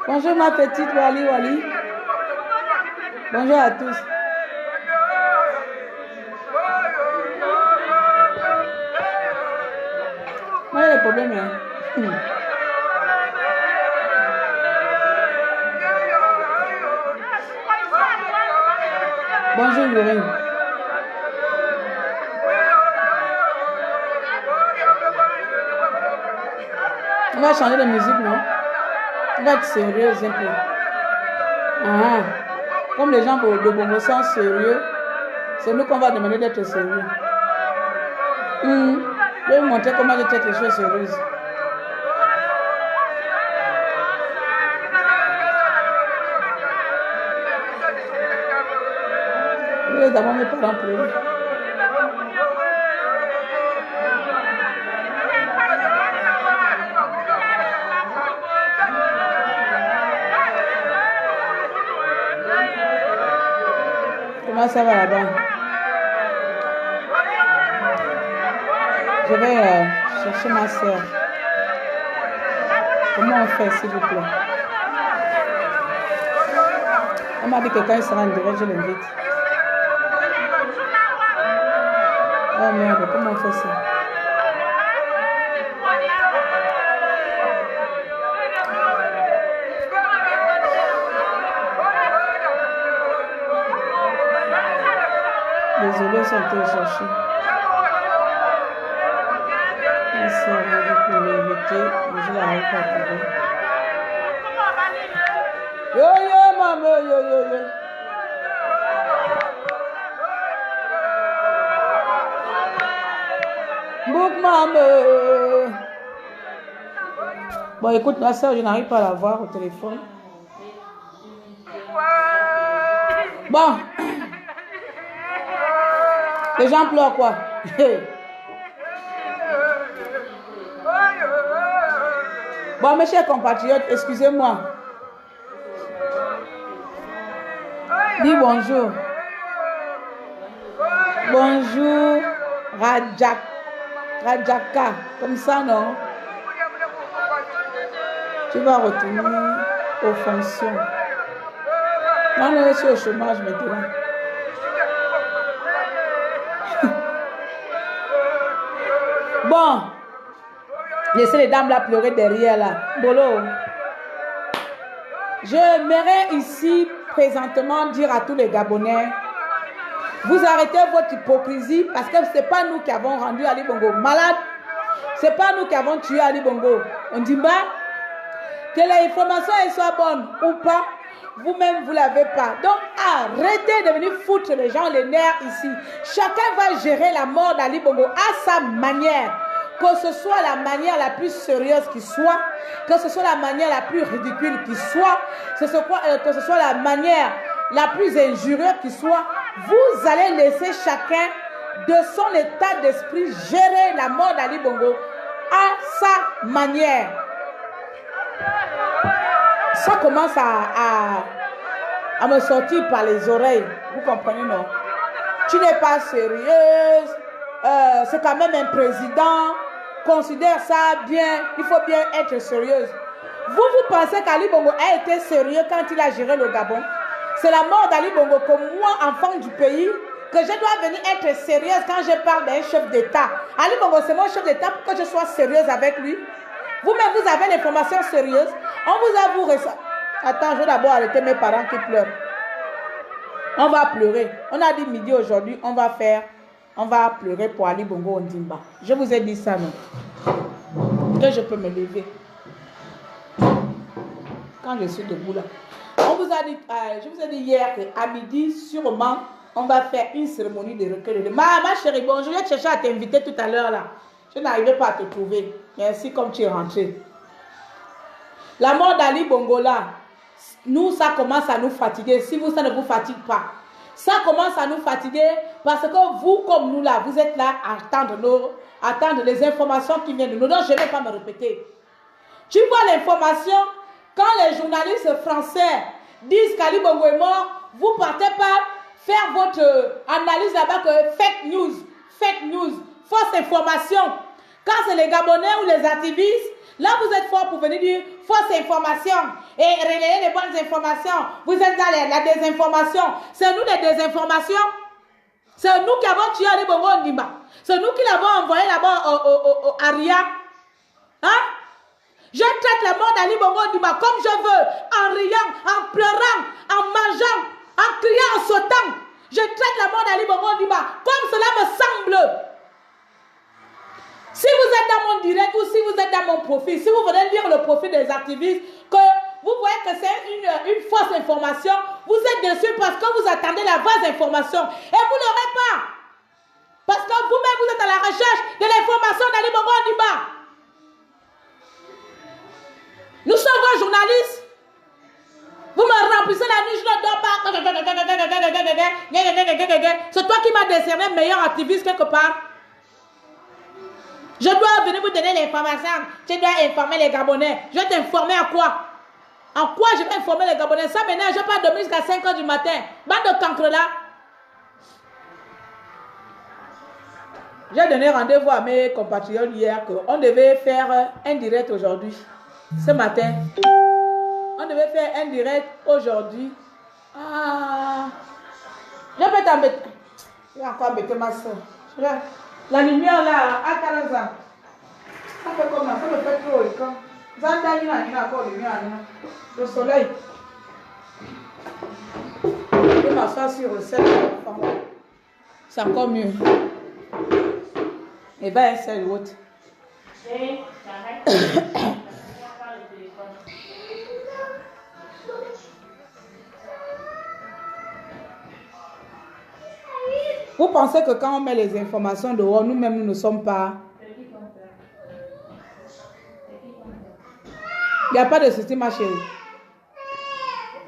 Bonjour ma petite Wali Wali. Bonjour à tous. Moi, il y a des problèmes. Hein? Bonjour Yuri. On va changer de musique, non? On va être sérieuse un peu. Ah, comme les gens de Bongo sont sérieux, c'est nous qu'on va demander d'être sérieux. Je vais vous montrer comment je traite les choses sérieuses. Je vais d'abord mes parents pleurer. Comment ça va là-bas? Je vais chercher ma soeur. Comment on fait, s'il vous plaît? On m'a dit que quand il sera en direct, je l'invite. Oh merde, comment on fait ça? Désolé, ils sont en train de chercher. Merci à vous pour l'inviter. Je la n'arrive pas à trouver. Yo yo, maman, yo yo yo. Book maman. Bon, écoute, ma soeur, je n'arrive pas à la voir au téléphone. Bon. Les gens pleurent quoi? Bon, mes chers compatriotes, excusez-moi. Dis bonjour. Bonjour, Rajaka. Comme ça, non? Tu vas retourner aux fonctions. Moi, je suis au chômage maintenant. Bon, laissez les dames là pleurer derrière là. Bolo. J'aimerais ici présentement dire à tous les Gabonais, vous arrêtez votre hypocrisie parce que ce n'est pas nous qui avons rendu Ali Bongo malade. Ce n'est pas nous qui avons tué Ali Bongo. On dit pas que l'information soit bonne ou pas. Vous-même, vous ne l'avez pas. Donc, arrêtez de venir foutre les gens les nerfs ici. Chacun va gérer la mort d'Ali Bongo à sa manière. Que ce soit la manière la plus sérieuse qui soit, que ce soit la manière la plus ridicule qui soit, que ce soit la manière la plus injurieuse qui soit, vous allez laisser chacun de son état d'esprit gérer la mort d'Ali Bongo à sa manière. Ça commence à me sortir par les oreilles. Vous comprenez, non? Tu n'es pas sérieuse. C'est quand même un président. Considère ça bien. Il faut bien être sérieuse. Vous pensez qu'Ali Bongo a été sérieux quand il a géré le Gabon? C'est la mort d'Ali Bongo que moi, enfant du pays, que je dois venir être sérieuse quand je parle d'un chef d'État. Ali Bongo, c'est mon chef d'État pour que je sois sérieuse avec lui. Vous-même, vous avez l'information sérieuse. On vous avoue ça. Attends, je vais d'abord arrêter mes parents qui pleurent. On va pleurer. On a dit midi aujourd'hui, on va pleurer pour Ali Bongo Ondimba. Je vous ai dit ça, non? Que je peux me lever. Quand je suis debout là. On vous a dit, je vous ai dit hier qu'à midi, sûrement, on va faire une cérémonie de recueil. Ma chérie, bonjour, je cherchais à t'inviter tout à l'heure là. Je n'arrivais pas à te trouver. Merci comme tu es rentré. La mort d'Ali Bongo là, nous, ça commence à nous fatiguer. Si vous, ça ne vous fatigue pas. Ça commence à nous fatiguer parce que vous, comme nous là, vous êtes là à attendre les informations qui viennent de nous. Donc, je ne vais pas me répéter. Tu vois l'information, quand les journalistes français disent qu'Ali Bongo est mort, vous partez pas faire votre analyse là-bas que fake news, fausse information. Quand c'est les Gabonais ou les activistes, là vous êtes fort pour venir dire fausse information et relayer les bonnes informations. Vous êtes dans la désinformation. C'est nous les désinformations. C'est nous qui avons tué Ali Bongo Ondimba. C'est nous qui l'avons envoyé là-bas à Ria. Hein? Je traite la mort d'Ali Bongo Ondimba comme je veux, en riant, en pleurant, en mangeant, en criant, en sautant. Je traite la mort d'Ali Bongo Ondimba comme cela me semble. Si vous êtes dans mon direct ou si vous êtes dans mon profil, si vous venez lire le profil des activistes, que vous voyez que c'est une fausse information, vous êtes dessus parce que vous attendez la vraie information. Et vous n'aurez pas. Parce que vous-même, vous êtes à la recherche de l'information d'Ali Bongo Ondimba. Nous sommes vos journalistes. Vous me remplissez la nuit, je ne dors pas. C'est toi qui m'as décerné meilleur activiste quelque part. Je dois venir vous donner l'information. Tu dois informer les Gabonais. Je vais t'informer à quoi? En quoi je vais informer les Gabonais? Ça maintenant, je pas dormir jusqu'à 5 h du matin. Bande de cancre là. J'ai donné rendez-vous à mes compatriotes hier qu'on devait faire un direct aujourd'hui. Ce matin. On devait faire un direct aujourd'hui. Ah. Je vais t'embêter. Je vais encore embêter ma soeur. La lumière là, à 15 ans. Ça fait comme ça, ça me fait trop écran. Il y a encore lumière. Le soleil. Je vais m'asseoir sur le sel. C'est encore mieux. Et va essayer l'autre. Vous pensez que quand on met les informations dehors, nous-mêmes, nous ne sommes pas... Il n'y a pas de souci, ma chérie.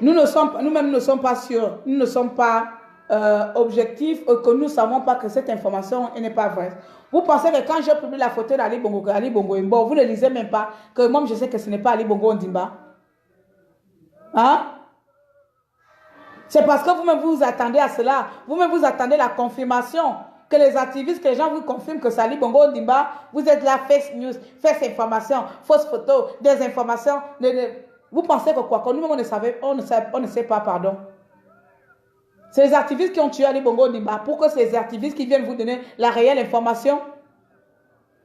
Nous-mêmes, nous ne sommes pas sûrs. Nous ne sommes pas objectifs, que nous ne savons pas que cette information n'est pas vraie. Vous pensez que quand je publie la photo d'Ali Bongo, que Ali Bongo est mort, vous ne lisez même pas que moi, je sais que ce n'est pas Ali Bongo Ondimba. Hein? C'est parce que vous-même vous attendez à cela. Vous-même vous attendez la confirmation. Que les activistes, que les gens vous confirment que c'est Ali Bongo Ondimba. Vous êtes là, fake news, fausse information, fausse photo, désinformation. Vous pensez que quoi? Que nous-mêmes on ne sait pas, pardon. C'est les activistes qui ont tué Ali Bongo Ondimba. Pourquoi c'est les activistes qui viennent vous donner la réelle information?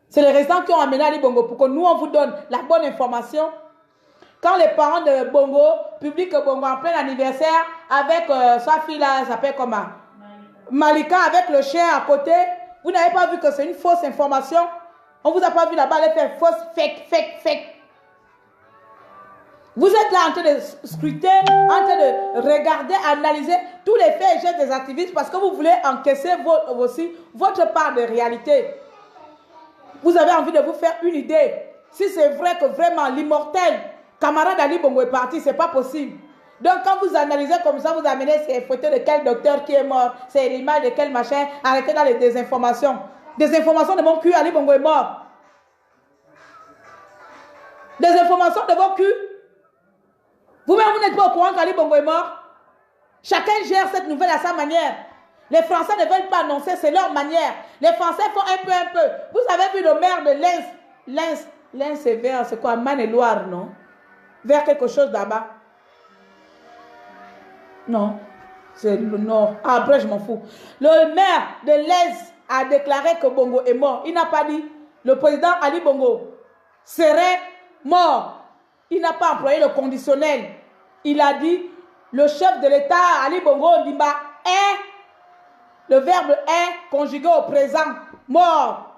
C'est les résidents qui ont amené Ali Bongo pour que nous on vous donne la bonne information. Quand les parents de Bongo publient que Bongo en plein anniversaire avec sa fille là, elle s'appelle comment? Malika avec le chien à côté, vous n'avez pas vu que c'est une fausse information? On ne vous a pas vu là-bas, elle fait fausse, fake. Vous êtes là en train de scruter, en train de regarder, analyser tous les faits et gestes des activistes parce que vous voulez encaisser aussi votre part de réalité. Vous avez envie de vous faire une idée. Si c'est vrai que vraiment l'immortel camarade Ali Bongo est parti, c'est pas possible. Donc quand vous analysez comme ça, vous amenez ces photos de quel docteur qui est mort, c'est l'image de quel machin, arrêtez dans les désinformations. Des informations de mon cul, Ali Bongo est mort. Des informations de vos culs. Vous-même, vous n'êtes pas au courant qu'Ali Bongo est mort. Chacun gère cette nouvelle à sa manière. Les Français ne veulent pas annoncer, c'est leur manière. Les Français font un peu. Vous avez vu le maire de Lens c'est vers, c'est quoi, Maine-et-Loire, non? Vers quelque chose là-bas. Non. C'est le Nord. Ah, après, je m'en fous. Le maire de l'Est a déclaré que Bongo est mort. Il n'a pas dit le président Ali Bongo serait mort. Il n'a pas employé le conditionnel. Il a dit le chef de l'État Ali Bongo Ondimba est, le verbe est conjugué au présent, mort.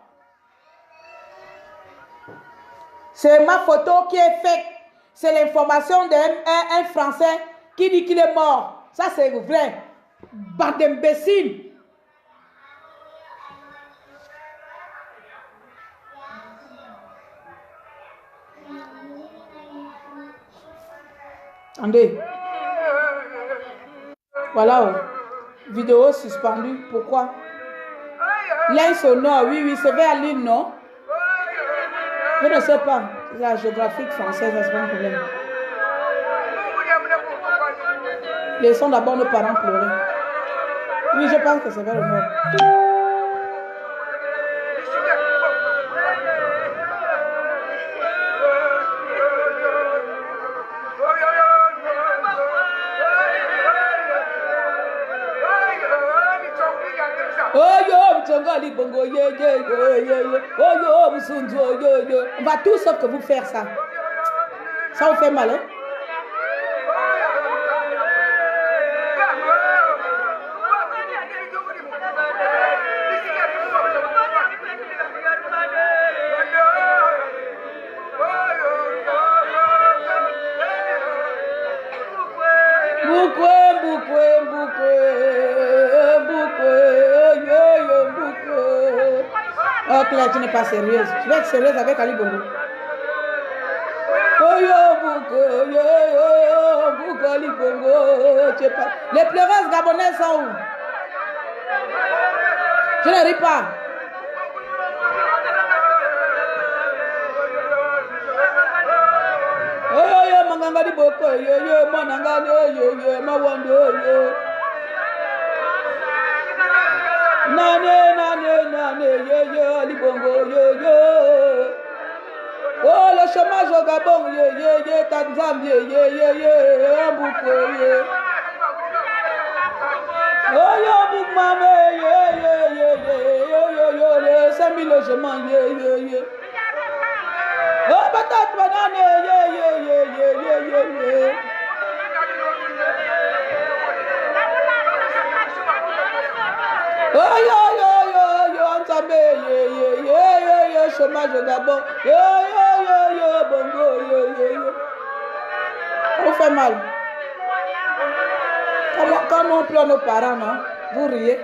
C'est ma photo qui est faite. C'est l'information d'un Français qui dit qu'il est mort. Ça, c'est vrai. Bande d'imbéciles. Attendez. Voilà. Oh. Vidéo suspendue. Pourquoi? L'Est au nord. Oui, oui, c'est vers l'île, non? Je ne sais pas. La géographie française, c'est pas un problème. Laissons d'abord nos parents pleurer. Oui, je pense que c'est vers le nord. On va tout sauf que vous faire ça. Ça vous fait mal, hein? Oh Claire, tu n'es pas sérieuse. Tu vas être sérieuse avec Ali Bongo. Oh yo, Ali Bongo. Tu es pas... Les pleureuses gabonaises sont où? Je ne ris pas. Oh yo, Mangangadi Boko, yo, Manangadi, yo, Mawando, yo. Nane, yo, Ali Bongo, yo. Oh, le chômage au Gabon, yo, Tanzanie, yo, Mbouko, yo. Oh, yo, Boukmame, yo, le 5000 logements, yo. Oh, patate, banane, yo. Oh, yo, Antambe, yo, chômage au Gabon, yo, Bongo, yo. Ça vous fait mal. Quand on pleure nos parents, non? Vous riez.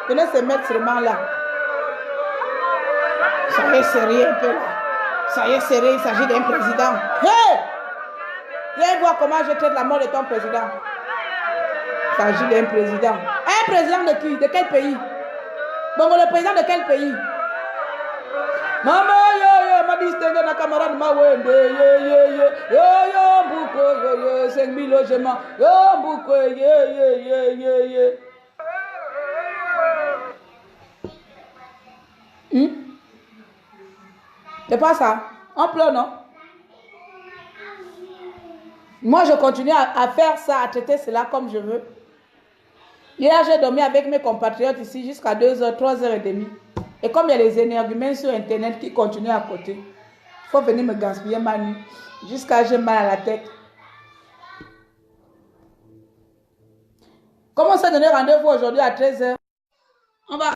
Venez se mettre seulement là. Ça y est, serré un peu là. Ça y est, serré, il s'agit d'un président. Hey! Viens voir comment je traite la mort de ton président. Il s'agit d'un président. Un président de qui? De quel pays? Bon, le président de quel pays? Maman, yo, ma distingue na camarade ma wende, yo, Mbouko, yo, 5000 logements, yo, Mbouko, yo. C'est pas ça? On pleure, non? Moi, je continue à faire ça, à traiter cela comme je veux. Hier, j'ai dormi avec mes compatriotes ici jusqu'à 2h, 3h30. Et comme il y a les énergumènes sur Internet qui continuent à côté, il faut venir me gaspiller ma nuit. Jusqu'à j'ai mal à la tête. Comment ça donner rendez-vous aujourd'hui à 13h? On va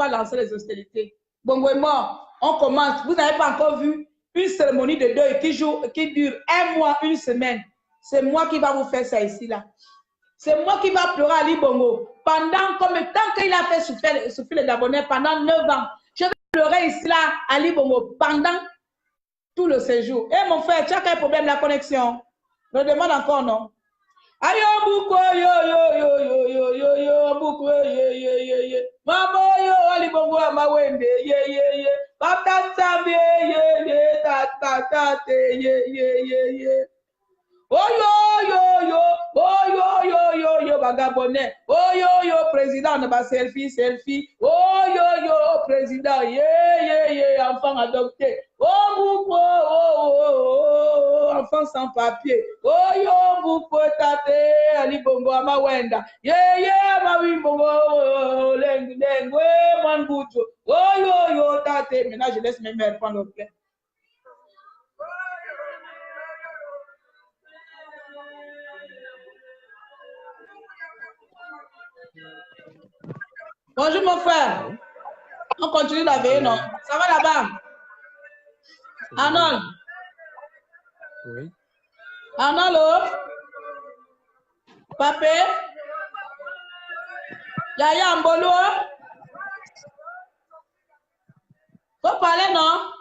lancer les hostilités. Bongo est mort. On commence. Vous n'avez pas encore vu une cérémonie de deuil qui dure 1 mois, 1 semaine. C'est moi qui va vous faire ça ici, là. C'est moi qui va pleurer Ali Bongo. Pendant combien de temps qu'il a fait souffrir les Gabonais? Pendant 9 ans. Je vais pleurer ici, là, Ali Bongo, pendant tout le séjour. Eh mon frère, tu as quel problème de la connexion? Je demande encore, non? Ayo Mbouko, yo, Mbouko, yo. Maman, yo, Ali Bongo, Amawende, yo. Papa Sambi, yo, tata, yo. Oh yo yo yo, oh yo yo yo yo, bagabonais. Oh yo yo, président de ma selfie, selfie. Oh yo yo, président, yeah yeah yeah, enfant adopté. Oh boupo, oh oh oh, enfant sans papier. Oh yo boupo tate, ali bongo ama wenda. Yeah yeah, ma oui bongo, leng leng, ouais man boucho. Oh yo yo tate, maintenant je laisse mes mères prendre le plein. Bonjour mon frère. On continue la veille, non? Ça va là-bas? Arnold? Oui. Arnold? Papé? Yaya Mbolo? Faut parler, non?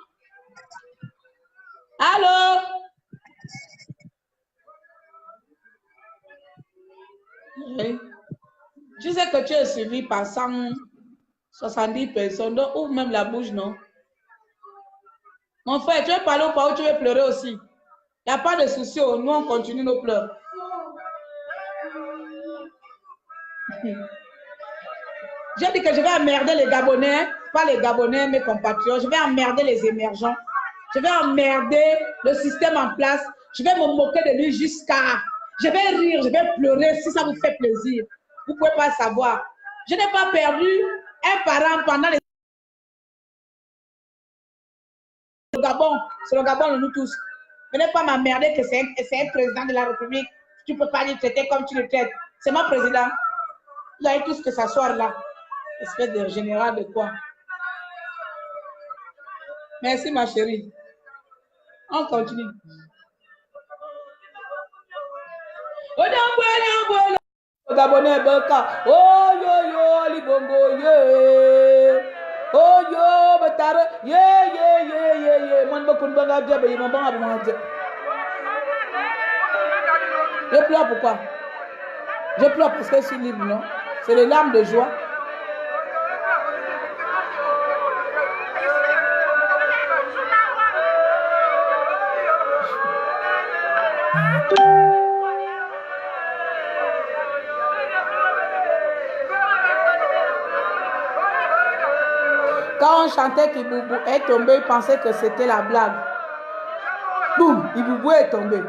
Allô? Oui. Tu sais que tu es suivi par 170 personnes, donc ouvre même la bouche, non? Mon frère, tu veux parler ou pas ou tu veux pleurer aussi? Il n'y a pas de souci, nous on continue nos pleurs. J'ai dit que je vais emmerder les Gabonais, pas les Gabonais, mes compatriotes. Je vais emmerder les émergents. Je vais emmerder le système en place. Je vais me moquer de lui jusqu'à... Je vais rire, je vais pleurer si ça vous fait plaisir. Vous ne pouvez pas savoir. Je n'ai pas perdu un parent pendant les... Le Gabon, c'est le Gabon de nous tous. Venez pas m'emmerder que c'est un président de la République. Tu ne peux pas le traiter comme tu le traites. C'est mon président. Vous avez tous que s'asseoir là. Espèce de général de quoi? Merci ma chérie. On continue. Gabonais Beka. Oh yo yo libongo ye. Oh yo betare ye ye ye ye ye. Man bakun banga dia be man banga banga dia. Je pleure pourquoi? Je pleure parce que je suis libre, non? C'est les larmes de joie. Quand on chantait qu'Iboubou est tombé, il pensait que c'était la blague. Boum, Iboubou est tombé.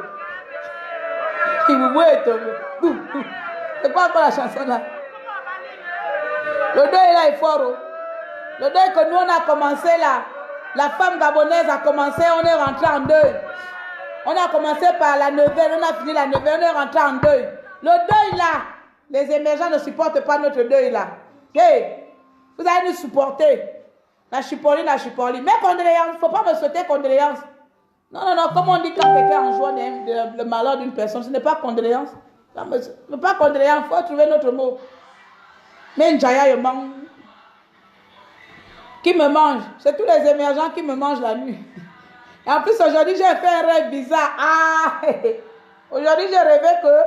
Iboubou est tombé. Boum, boum. C'est quoi encore la chanson là? Le deuil là est fort. Oh. Le deuil que nous on a commencé là, la femme gabonaise a commencé, on est rentré en deuil. On a commencé par la neuvaine, on a fini la neuvaine, on est rentré en deuil. Le deuil là, les émergents ne supportent pas notre deuil là. Hey, vous allez nous supporter. La chipoli. Mes condoléances, il ne faut pas me souhaiter condoléances. Non, non, non, comme on dit quand quelqu'un en joie le malheur d'une personne, ce n'est pas condoléance. Ce n'est pas condoléance, il faut trouver notre mot. Mais Njaya, qui me mange, c'est tous les émergents qui me mangent la nuit. Et en plus, aujourd'hui, j'ai fait un rêve bizarre. Ah, aujourd'hui, j'ai rêvé que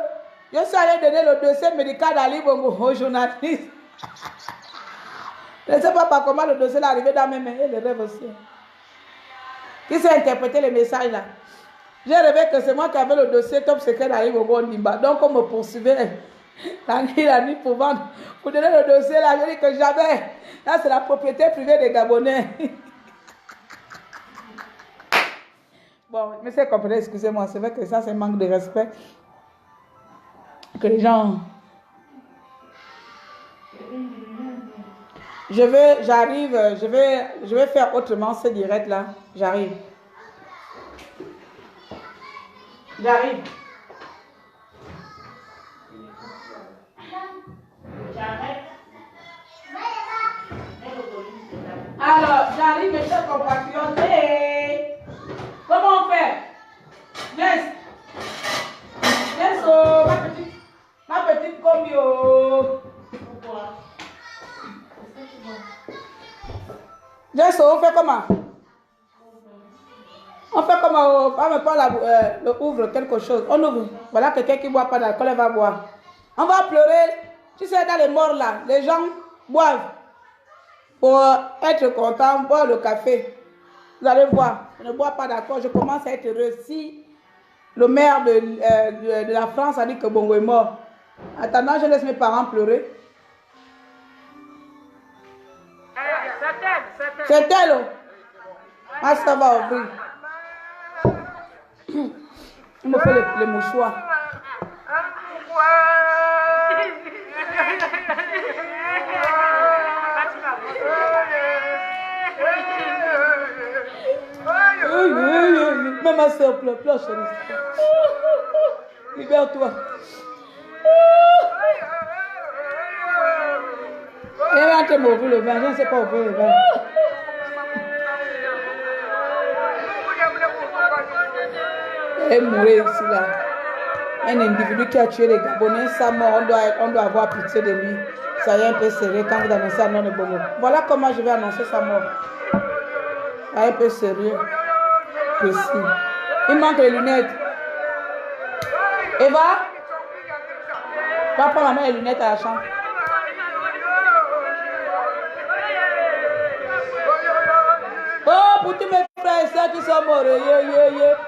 je suis allé donner le dossier médical d'Ali Bongo au journaliste. Je ne sais pas comment le dossier est arrivé dans mes mains et le rêve aussi. Qui s'est interprété les messages là? J'ai rêvé que c'est moi qui avais le dossier top secret d'Ali Bongo Nimba. Donc on me poursuivait la nuit pour vendre. Pour donner le dossier là, je dis que jamais. Là, c'est la propriété privée des Gabonais. Bon, mais c'est compris, excusez-moi, c'est vrai que ça, c'est un manque de respect. Que les gens... J'arrive, je vais faire autrement ce direct là. J'arrive. Alors, j'arrive, mes chers compatriotes. Hey. Comment on fait? Yes. Yes, oh, ma petite combio. Yes, on fait comment? On fait comment? On me prend ouvre quelque chose. On ouvre. Voilà quelqu'un qui ne boit pas d'alcool, elle va boire. On va pleurer. Tu sais, dans les morts là, les gens boivent pour être contents, boire le café. Vous allez voir, je ne bois pas d'alcool, je commence à être heureux. Si Le maire de la France a dit que Bongo est mort. Attendant, je laisse mes parents pleurer. C'est elle. Ah, ça va ouvrir. Il me fait les mouchoirs. Même ma soeur pleure, chérie. Libère-toi. Elle va entrer m'ouvrir le vin, je ne sais pas ouvrir le vin. Elle mourait ici là. Un individu qui a tué les Gabonais, sa mort, on doit avoir pitié de lui. Ça y est un peu sérieux quand vous annoncez un nom de Bongo. Voilà comment je vais annoncer sa mort. Un peu sérieux. Précis. Il manque les lunettes. Eva, va prendre ma main les lunettes à la chambre. Oh, pour tous mes frères et sœurs qui sont morts,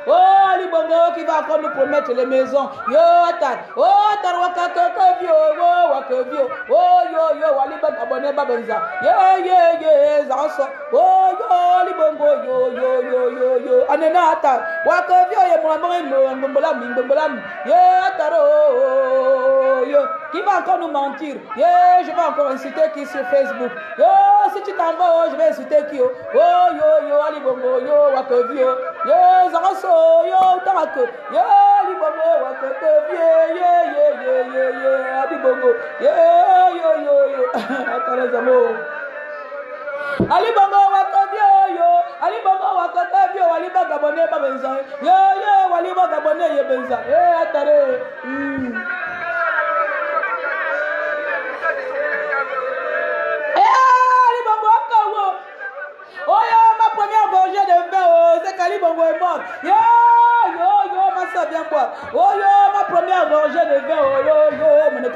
oh, Ali Bongo qui va encore nous promettre les maisons. Yo, Atar, oh, Atar, Wakakavio, oh, Wakavio, oh, yo, Ali Bongo, abonné Babenza, Zanso, oh, yo, Ali Bongo, yo, Anena Atar, Wakavio, mon amour, Mbombolam, Atar, yo, qui va encore nous mentir? Je vais encore insulter qui sur Facebook? Yo, si tu t'en vas, je vais insulter qui? Oh, yo, Ali Bongo, yo, Wakavio, yo, Zanso, yo, Tamako, yo, Ali Bongo, Wakavio, Ali Bongo, yo, Atara Zamo. Ali Bongo, Wakavio, yo, Ali Bongo, Wakavio, Ali Bongo, Gabonais, Babenza, yo, Ali Bongo, Gabonais, Yebenza, Atare, oh yo, ma première gorgée de vin, oh, c'est qu'Ali Bongo est mort. Yo, ma soeur, viens quoi. Oh yo, ma première gorgée de vin, oh yo, je ne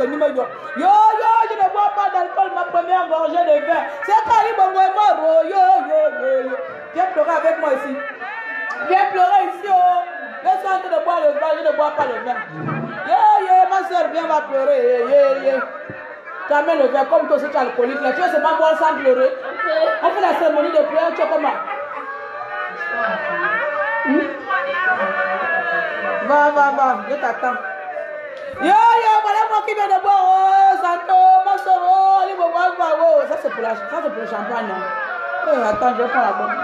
bois pas d'alcool, ma première gorgée de vin. C'est qu'Ali Bongo est mort, oh yo. Viens pleurer avec moi ici. Viens pleurer ici, oh. Laisse-moi en train de boire le vin, je ne bois pas le vin. Yo, ma soeur, viens, va pleurer, Tu amènes le verre comme toi, si tu es alcoolique. Là. Tu veux seulement boire sans pleurer. On fait la cérémonie de prière, tu es comment? Va, je t'attends. Yo, voilà moi qui viens de boire. Oh, Santo, ma soeur, oh, allez, boire. Ça c'est pour le champagne. Non? Attends, je vais prendre la bonne.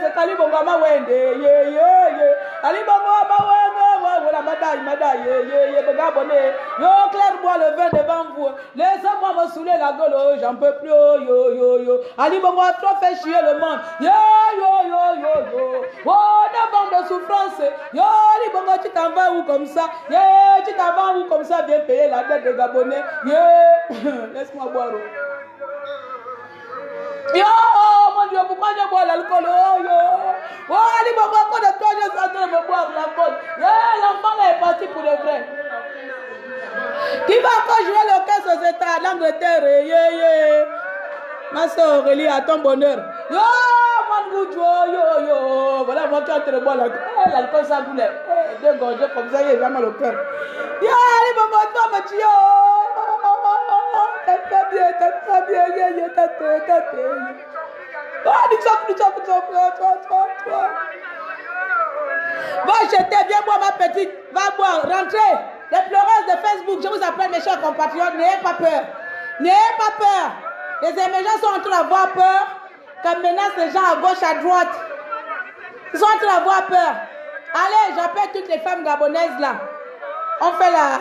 C'est Ali Bongo ma wende, Ali Bongo ma wende, voilà madaille, Bongo abonné. Yo, Claire boit le vin devant vous. Laissez-moi me saouler la gueule, j'en peux plus, yo. Ali Bongo a trop fait chier le monde. Yo. Oh, 9 ans de souffrance. Yo, Ali Bongo, tu t'en vas où comme ça? Tu t'en vas où comme ça? Viens payer la dette des Gabonais. Laisse-moi boire. Yo, mon Dieu, pourquoi je bois l'alcool? Oh, Ali Bongo, quand de toi, je suis en train de me boire l'alcool. L'enfant là est parti pour le vrai. Qui va encore jouer le caisse aux États, l'Angleterre? Ma soeur Aurélie, à ton bonheur. Yo, mon yo. Voilà, moi qui est en train de boire l'alcool. L'alcool, ça douleur. Deux gorgées comme ça, il est vraiment le cœur. Yo, Ali Bongo, toi, me tue. T'as bien. Oh, du top. Va jeter, viens boire ma petite. Va boire, rentrez. Les pleureuses de Facebook, je vous appelle mes chers compatriotes, n'ayez pas peur. Les émergents sont en train d'avoir peur, comme menacent les gens à gauche, à droite. Ils sont en train d'avoir peur. Allez, j'appelle toutes les femmes gabonaises là. On fait la...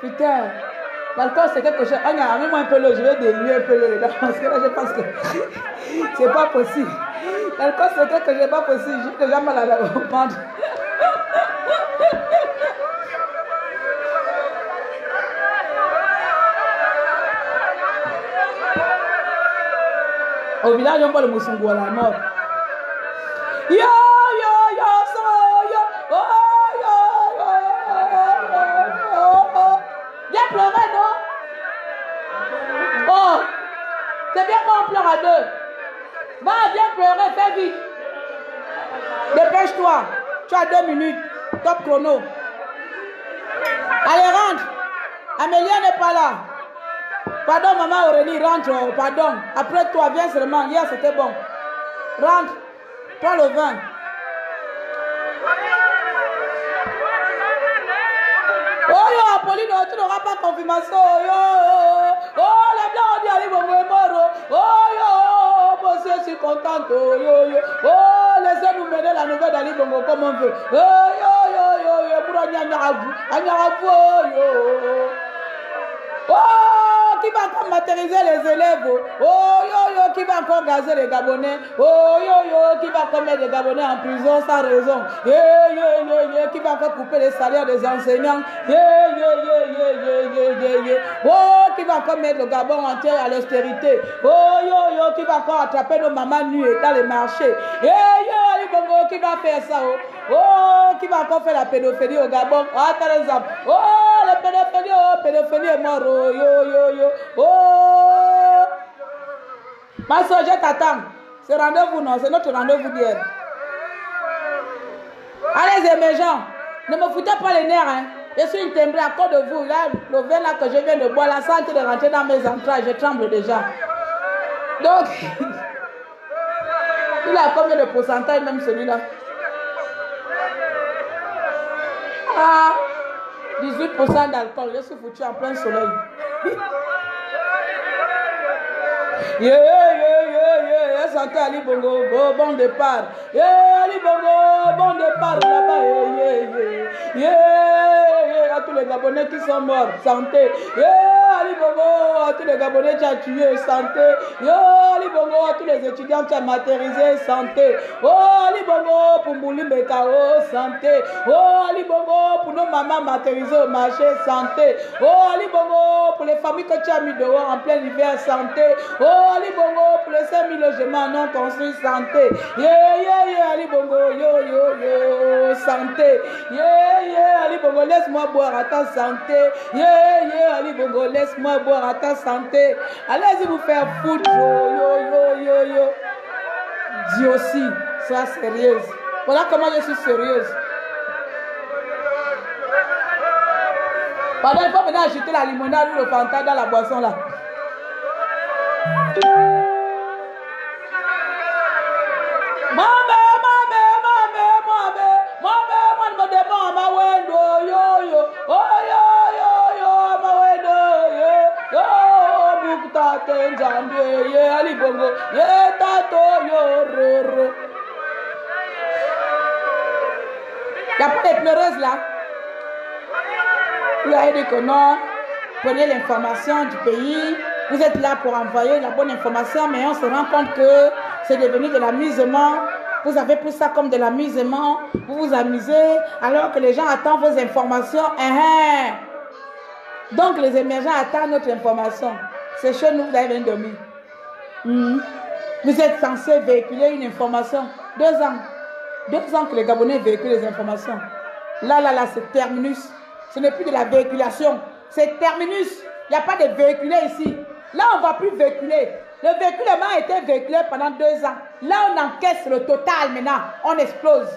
Putain, l'alcool c'est quelque chose. Amène-moi un peu l'eau, je vais diluer un peu l'eau dedans parce que là je pense que c'est pas possible. L'alcool c'est quelque chose, c'est pas possible. J'ai déjà mal à la ventre. Au village, on voit le moussungo à la mort. Yo. heure à 2. Va, viens pleurer, fais vite. Dépêche-toi. Tu as 2 minutes. Top chrono. Allez, rentre. Amélia n'est pas là. Pardon, maman Aurélie, rentre. Pardon. Après toi, viens seulement. Hier, c'était bon. Rentre. Prends le vin. Oh yo, Apolline, tu n'auras pas confirmation. Yo. Oh, les blancs ont dit allez, bon, mort. Oh yo, monsieur, je suis contente. Yo. Oh, laissez-nous mener la nouvelle d'Ali Bongo comme on veut. Yo. Pour Anyarabu, yo. Oh, qui va encore matérialiser les élèves? Oh, yo, qui va encore gazer les Gabonais? Oh, yo, qui va encore mettre les Gabonais en prison sans raison? Yeah, qui va encore couper les salaires des enseignants? Yeah. Oh, qui va encore mettre le Gabon entier à l'austérité? Oh, yo, qui va encore attraper nos mamans nues dans les marchés? Yeah, Bongo, qui va faire ça? Oh, qui va encore faire la pédophilie au Gabon? Ah, par exemple. Oh, la pédophilie est mort. Yo. Oh. Ma soeur, je t'attends. Ce rendez-vous, non, c'est notre rendez-vous d'hier. Allez, émergents, ne me foutez pas les nerfs, hein. Je suis une timbrée à cause de vous. Là, le vin là que je viens de boire, la santé de rentrer dans mes entrailles, je tremble déjà. Donc, il a combien de pourcentage, même celui-là? 18% d'alcool, je suis foutu en plein soleil. Yeah, santé Ali Bongo, bon départ. Yeah, Ali Bongo, bon départ là-bas. Yeah, à tous les Gabonais qui sont morts, santé. Yeah, Ali Bongo, à tous les Gabonais qui ont tué, santé. Yeah, Ali Bongo, à tous les étudiants qui ont matérisé, santé. Oh, Ali Bongo, pour Mbouli Bekao, santé. Oh, Ali Bongo, pour nos mamans matérisées au marché, santé. Oh, Ali Bongo, pour les familles que tu as mis dehors en plein hiver, santé. Oh, Ali Bongo, pour les 5000 logements non construits, santé. Yeah, Ali Bongo, yo, santé. Yeah, Ali Bongo, laisse-moi boire à ta santé. Yeah, Ali Bongo, laisse-moi boire à ta santé. Allez-y vous faire foutre, yo. Dis aussi, sois sérieuse. Voilà comment je suis sérieuse. Pardon, il faut venir acheter la limonade ou le Fanta dans la boisson là. Ali Bongo, tato yo. Il n'y a pas de pleureuse là. Vous avez dit que non, prenez l'information du pays. Vous êtes là pour envoyer la bonne information, mais on se rend compte que c'est devenu de l'amusement. Vous avez pris ça comme de l'amusement. Vous vous amusez alors que les gens attendent vos informations. Donc les émergents attendent notre information. C'est chez nous, vous avez dormi. Vous êtes censé véhiculer une information. 2 ans. 2 ans que les Gabonais véhiculent les informations. Là, c'est terminus. Ce n'est plus de la véhiculation. C'est terminus. Il n'y a pas de véhiculé ici. Là, on ne va plus véhiculer. Le véhiculement a été véhiculé pendant 2 ans. Là, on encaisse le total maintenant. On explose.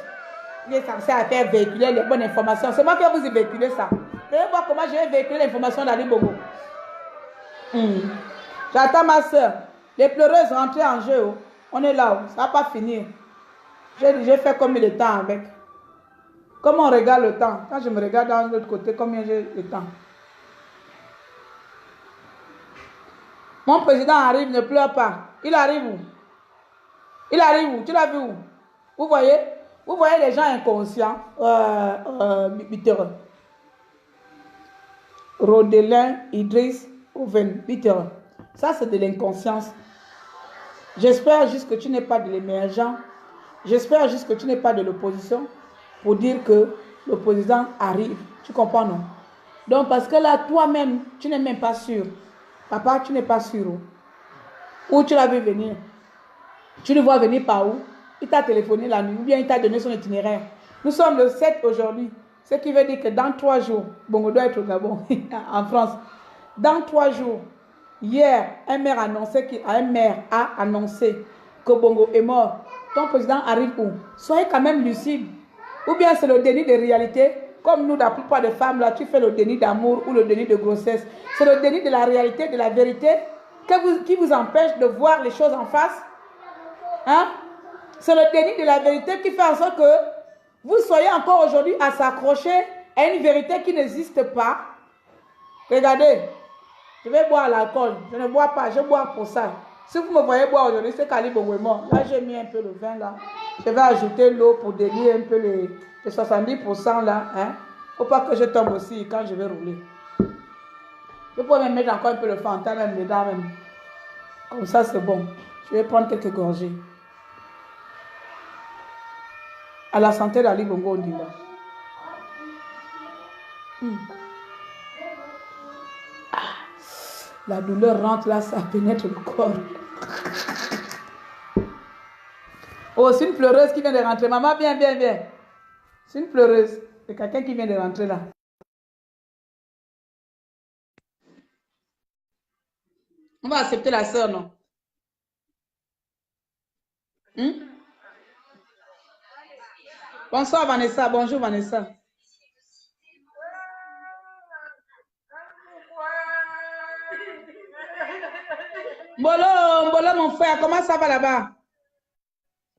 Il est censé faire véhiculer les bonnes informations. C'est moi qui vais vous y véhiculer ça. Vous allez voir comment je vais véhiculer l'information d'Ali Bongo. J'attends ma soeur. Les pleureuses rentrent en jeu. On est là. Ça ne va pas finir. J'ai fait combien de temps avec? Comment on regarde le temps? Quand je me regarde dans l'autre côté, combien j'ai de temps? Mon président arrive, ne pleure pas. Il arrive où? Il arrive où? Tu l'as vu où? Vous voyez? Vous voyez les gens inconscients. Mitterrand. Rodelin, Idriss, Oven, Mitterrand. Ça, c'est de l'inconscience. J'espère juste que tu n'es pas de l'émergent. J'espère juste que tu n'es pas de l'opposition pour dire que l'opposant arrive. Tu comprends, non? Donc, parce que là, toi-même, tu n'es même pas sûr. Papa, tu n'es pas sûr. Où tu l'as vu venir? Tu le vois venir par où? Il t'a téléphoné la nuit ou bien il t'a donné son itinéraire. Nous sommes le 7 aujourd'hui. Ce qui veut dire que dans 3 jours, Bongo doit être au Gabon, en France. Dans 3 jours, Hier, un maire a annoncé que Bongo est mort. Ton président arrive où? Soyez quand même lucide. Ou bien c'est le déni de réalité. Comme nous, la plupart des femmes, là, tu fais le déni d'amour ou le déni de grossesse. C'est le déni de la réalité, de la vérité qui vous empêche de voir les choses en face. Hein? C'est le déni de la vérité qui fait en sorte que vous soyez encore aujourd'hui à s'accrocher à une vérité qui n'existe pas. Regardez, je vais boire l'alcool. Je ne bois pas, je bois pour ça. Si vous me voyez boire aujourd'hui, c'est qu'Ali Bongo est mort. Là, j'ai mis un peu le vin là. Je vais ajouter l'eau pour délier un peu les 70% là. Hein? Faut pas que je tombe aussi quand je vais rouler. Je peux même mettre encore un peu le Fanta même dedans même. Comme ça, c'est bon. Je vais prendre quelques gorgées. À la santé d'Ali Bongo Ondimba. La douleur rentre là, ça pénètre le corps. Oh, c'est une pleureuse qui vient de rentrer. Maman, viens, viens, viens. C'est une pleureuse. C'est quelqu'un qui vient de rentrer là. On va accepter la sœur, non? Bonsoir Vanessa. Bonjour Vanessa. Mbolo, Mbolo, mon frère, comment ça va là-bas?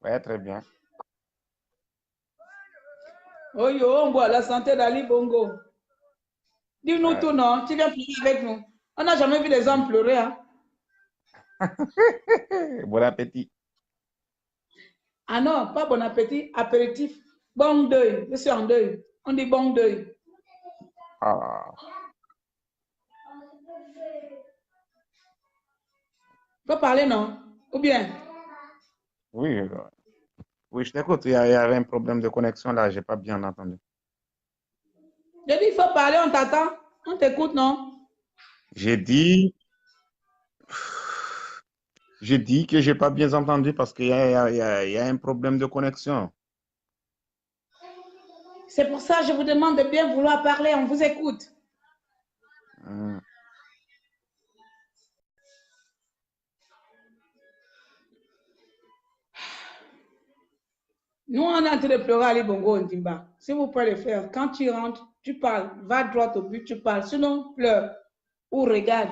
Ouais, très bien. Oh yo, on boit la santé d'Ali Bongo. Dis-nous Ouais. tout, non? Tu viens pleurer avec nous. On n'a jamais vu les hommes pleurer. Hein? Bon appétit. Ah non, pas bon appétit, apéritif. Bon deuil, je suis en deuil. On dit bon deuil. Ah, Tu peux parler, non? Ou bien? oui, oui, je t'écoute. Il y avait un problème de connexion là, j'ai pas bien entendu. Je dis, il faut parler, on t'attend. On t'écoute, non? J'ai dit, j'ai dit que j'ai pas bien entendu parce qu'il y a un problème de connexion. C'est pour ça que je vous demande de bien vouloir parler, on vous écoute. Hmm. Nous, on est en train de pleurer Ali Bongo Ondimba. Si vous pouvez le faire, quand tu rentres, tu parles. Va droit au but, tu parles. Sinon, pleure ou regarde.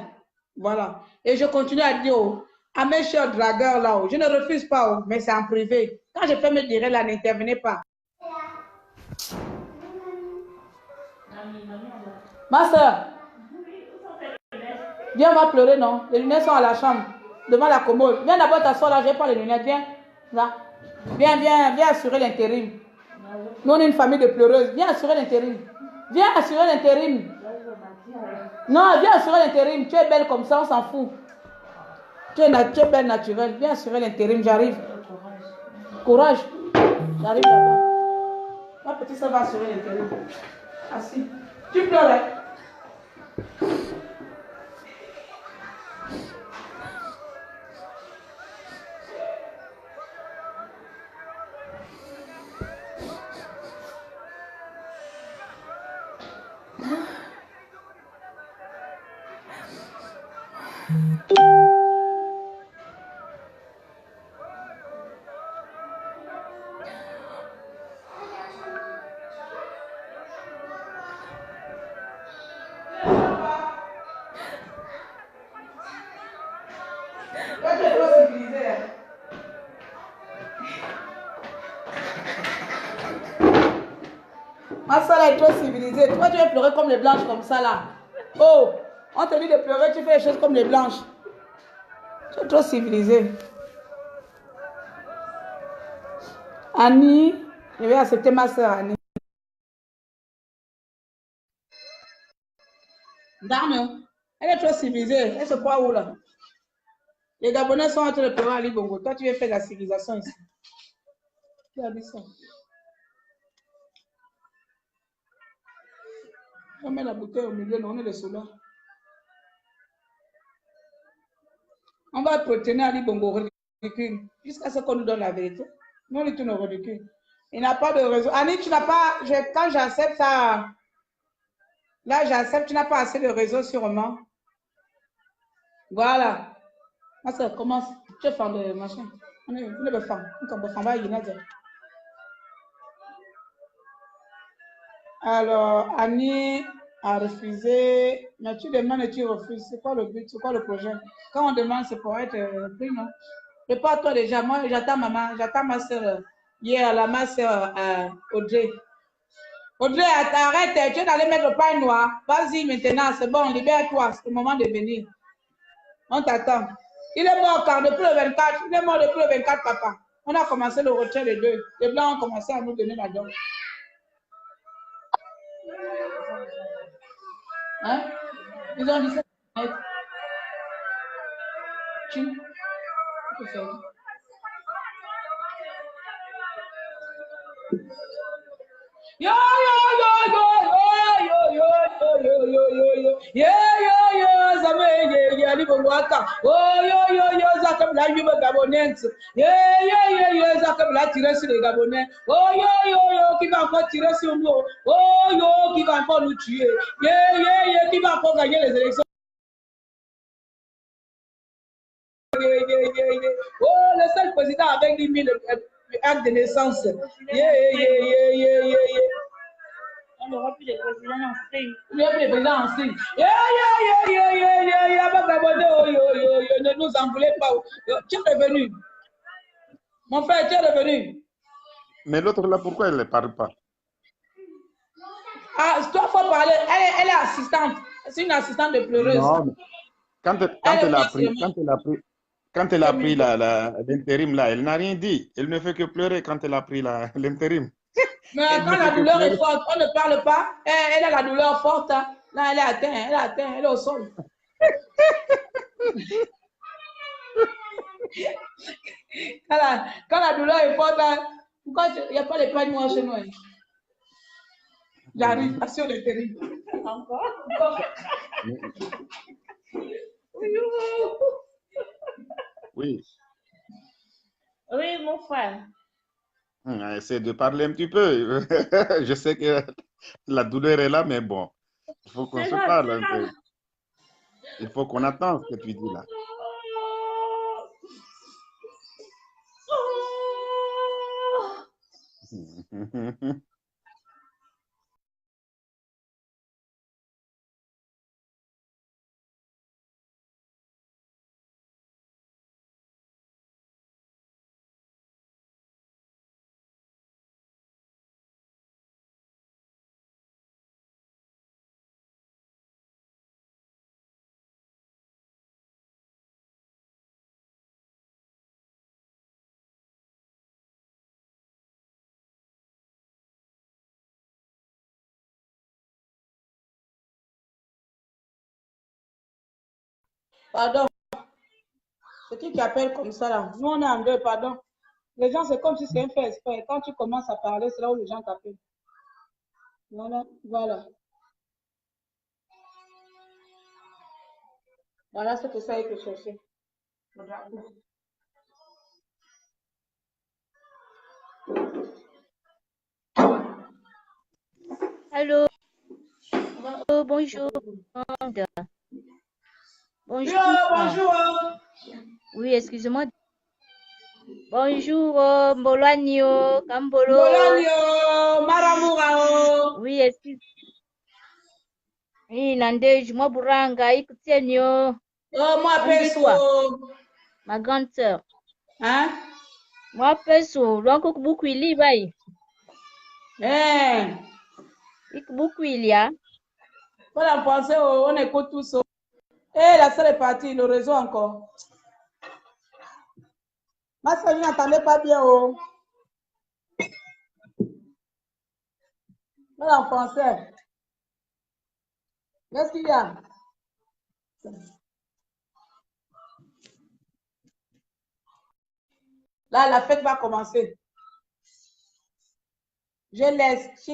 Voilà. Et je continue à dire à mes chers dragueurs là-haut, je ne refuse pas, mais c'est en privé. Quand je fais me dire là, n'intervenez pas. Ma soeur, viens, on va pleurer, non? Les lunettes sont à la chambre, devant la commode. Viens d'abord t'asseoir là, je vais prendre les lunettes, viens. Là. Viens, viens, viens assurer l'intérim. Nous, on est une famille de pleureuses. Viens assurer l'intérim. Viens assurer l'intérim. Non, viens assurer l'intérim. Tu es belle comme ça, on s'en fout. Tu es belle naturelle. Viens assurer l'intérim, j'arrive. Courage. J'arrive d'abord. Ma petite soeur va assurer l'intérim. Assis. Tu pleurais. Ma soeur là est trop civilisée. Toi, tu vas pleurer comme les blanches comme ça là. Oh, on te dit de pleurer, tu fais les choses comme les blanches. Tu es trop civilisée. Annie, je vais accepter ma soeur Annie. Dame, elle est trop civilisée. Elle se croit où là? Les Gabonais sont en train de pleurer à Ali Bongo. Toi, tu veux faire la civilisation ici. Qui a dit ça? On met la bouteille au milieu, non, on est les soldats. On va entretenir Ali Bongo ridicule jusqu'à ce qu'on nous donne la vérité. Nous, on est tous nos ridicules. Il n'a pas de réseau. Annie, tu n'as pas, quand j'accepte ça, là, j'accepte, tu n'as pas assez de réseau sûrement. Voilà. Ça commence. Tu es fan de machin. On est pas fan. On est fan. Alors, Annie a refusé. Mais tu demandes et tu refuses. C'est quoi le but? C'est quoi le projet? Quand on demande, c'est pour être pris, non? Prépare-toi déjà. Moi, j'attends maman. J'attends ma soeur. Hier, ma soeur Audrey. Audrey, arrête. Tu es allé mettre le pain noir. Vas-y maintenant. C'est bon. Libère-toi. C'est le moment de venir. On t'attend. Il est mort car depuis le 24. Il est mort depuis le 24, papa. On a commencé le retrait les deux. Les blancs ont commencé à nous donner la dose. Hein? Ils ont dit ça. Tu peux faire. Yo, yo, yo, yo, yo, yo, yo, yo, yo, yo, yo, yo, yo, ça me y a dit bon waka. Oh, yo, yo, yo, ça comme la vie gabonais. Yo, yo, ça comme la tirer sur les Gabonais. Oh, yo, qui va encore tirer sur nous. Oh, yo, qui va encore nous tuer. Yo, qui va encore gagner les élections. Oh, le seul président avec 10 000 actes de naissance. On n'aura plus de président en signe. Il n'y a plus de président en signe. Ne nous en voulez pas. Tu es revenu. Mon frère, tu es revenu. Mais l'autre là, pourquoi elle ne parle pas? Ah, toi, il faut parler. Elle est assistante. C'est une assistante de pleureuse. Non, quand elle a pris l'intérim là, elle n'a rien dit. Elle ne fait que pleurer quand elle a pris l'intérim. Mais quand la douleur est forte, on ne parle pas. Elle a la douleur forte. Hein. Là, elle est atteinte, elle est au sol. Quand la douleur est forte, pourquoi il n'y a pas de pain noir chez nous? J'arrive, passion de terrible. Encore. Oui. Oui, mon frère. Essaie de parler un petit peu. Je sais que la douleur est là, mais bon, il faut qu'on se parle un peu. Il faut qu'on attende ce que tu dis là. Pardon. C'est qui appelle comme ça là? Nous, on est en deux, pardon. Les gens, c'est comme si c'est un fait exprès. Quand tu commences à parler, c'est là où les gens t'appellent. Voilà, voilà. Voilà ce que ça a été cherché. Allô, bonjour. Bonjour. Bonjour. Oui, excusez-moi. Bonjour, Mbolanio, Kambolo. Mbolanio, Maramurao. Oui, excusez. Oui, Nandej, moi, Buranga, Ikutienio. Oh, moi, Peso. Ma grande sœur. Hein? Moi, Peso, donc, beaucoup il y va. Beaucoup il y a. Voilà, pensez, on écoute tout ça. Eh, la seule est partie, le réseau encore. Ma soeur, je n'entendais pas bien. Oh. Voilà, en français. Qu'est-ce qu'il y a? Là, la fête va commencer. Je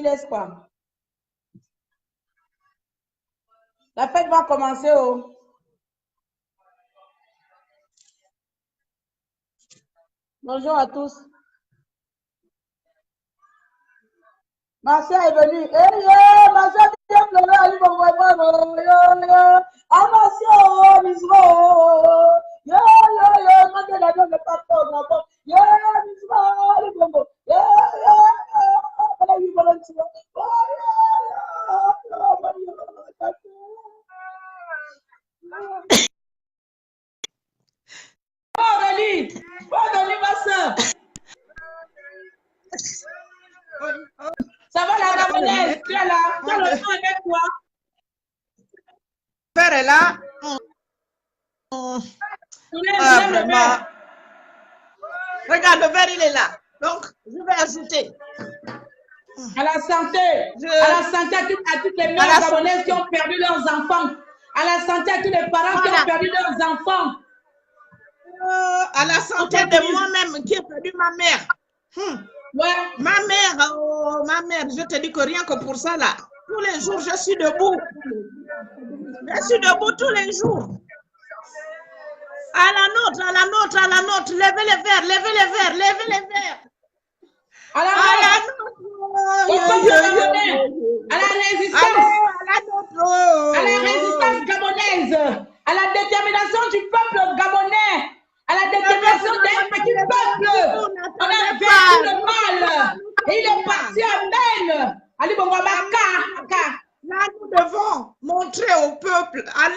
laisse quoi? La fête va commencer. Oh. Bonjour à tous. Ma soeur est venue. Ma soeur vient pleurer à l'Ibongo. Ah, ma soeur, Misro. Quand elle a dit, le papa, Misro, l'Ibongo. Aurélie, ma soeur. Ça va la gabonaise? Tu es là? Tu as le temps avec toi? Le père est là. Vraiment. Regarde, le verre, il est là. Donc, je vais ajouter. À la santé. À la santé à toutes les mères gabonaises qui ont perdu leurs enfants. À la santé à tous les parents qui ont perdu leurs enfants. À la santé de moi-même qui ai perdu ma mère. Ouais. Ma mère, je te dis que rien que pour ça, là, tous les jours, je suis debout. Je suis debout tous les jours. À la nôtre, levez les verres. À la nôtre. À la résistance gabonaise. À la détermination du peuple gabonais. À la détermination d'un petit peuple. On a vaincu le mal. Et il est parti à peine. Ali Bongo Baka. Là, nous devons montrer au peuple, à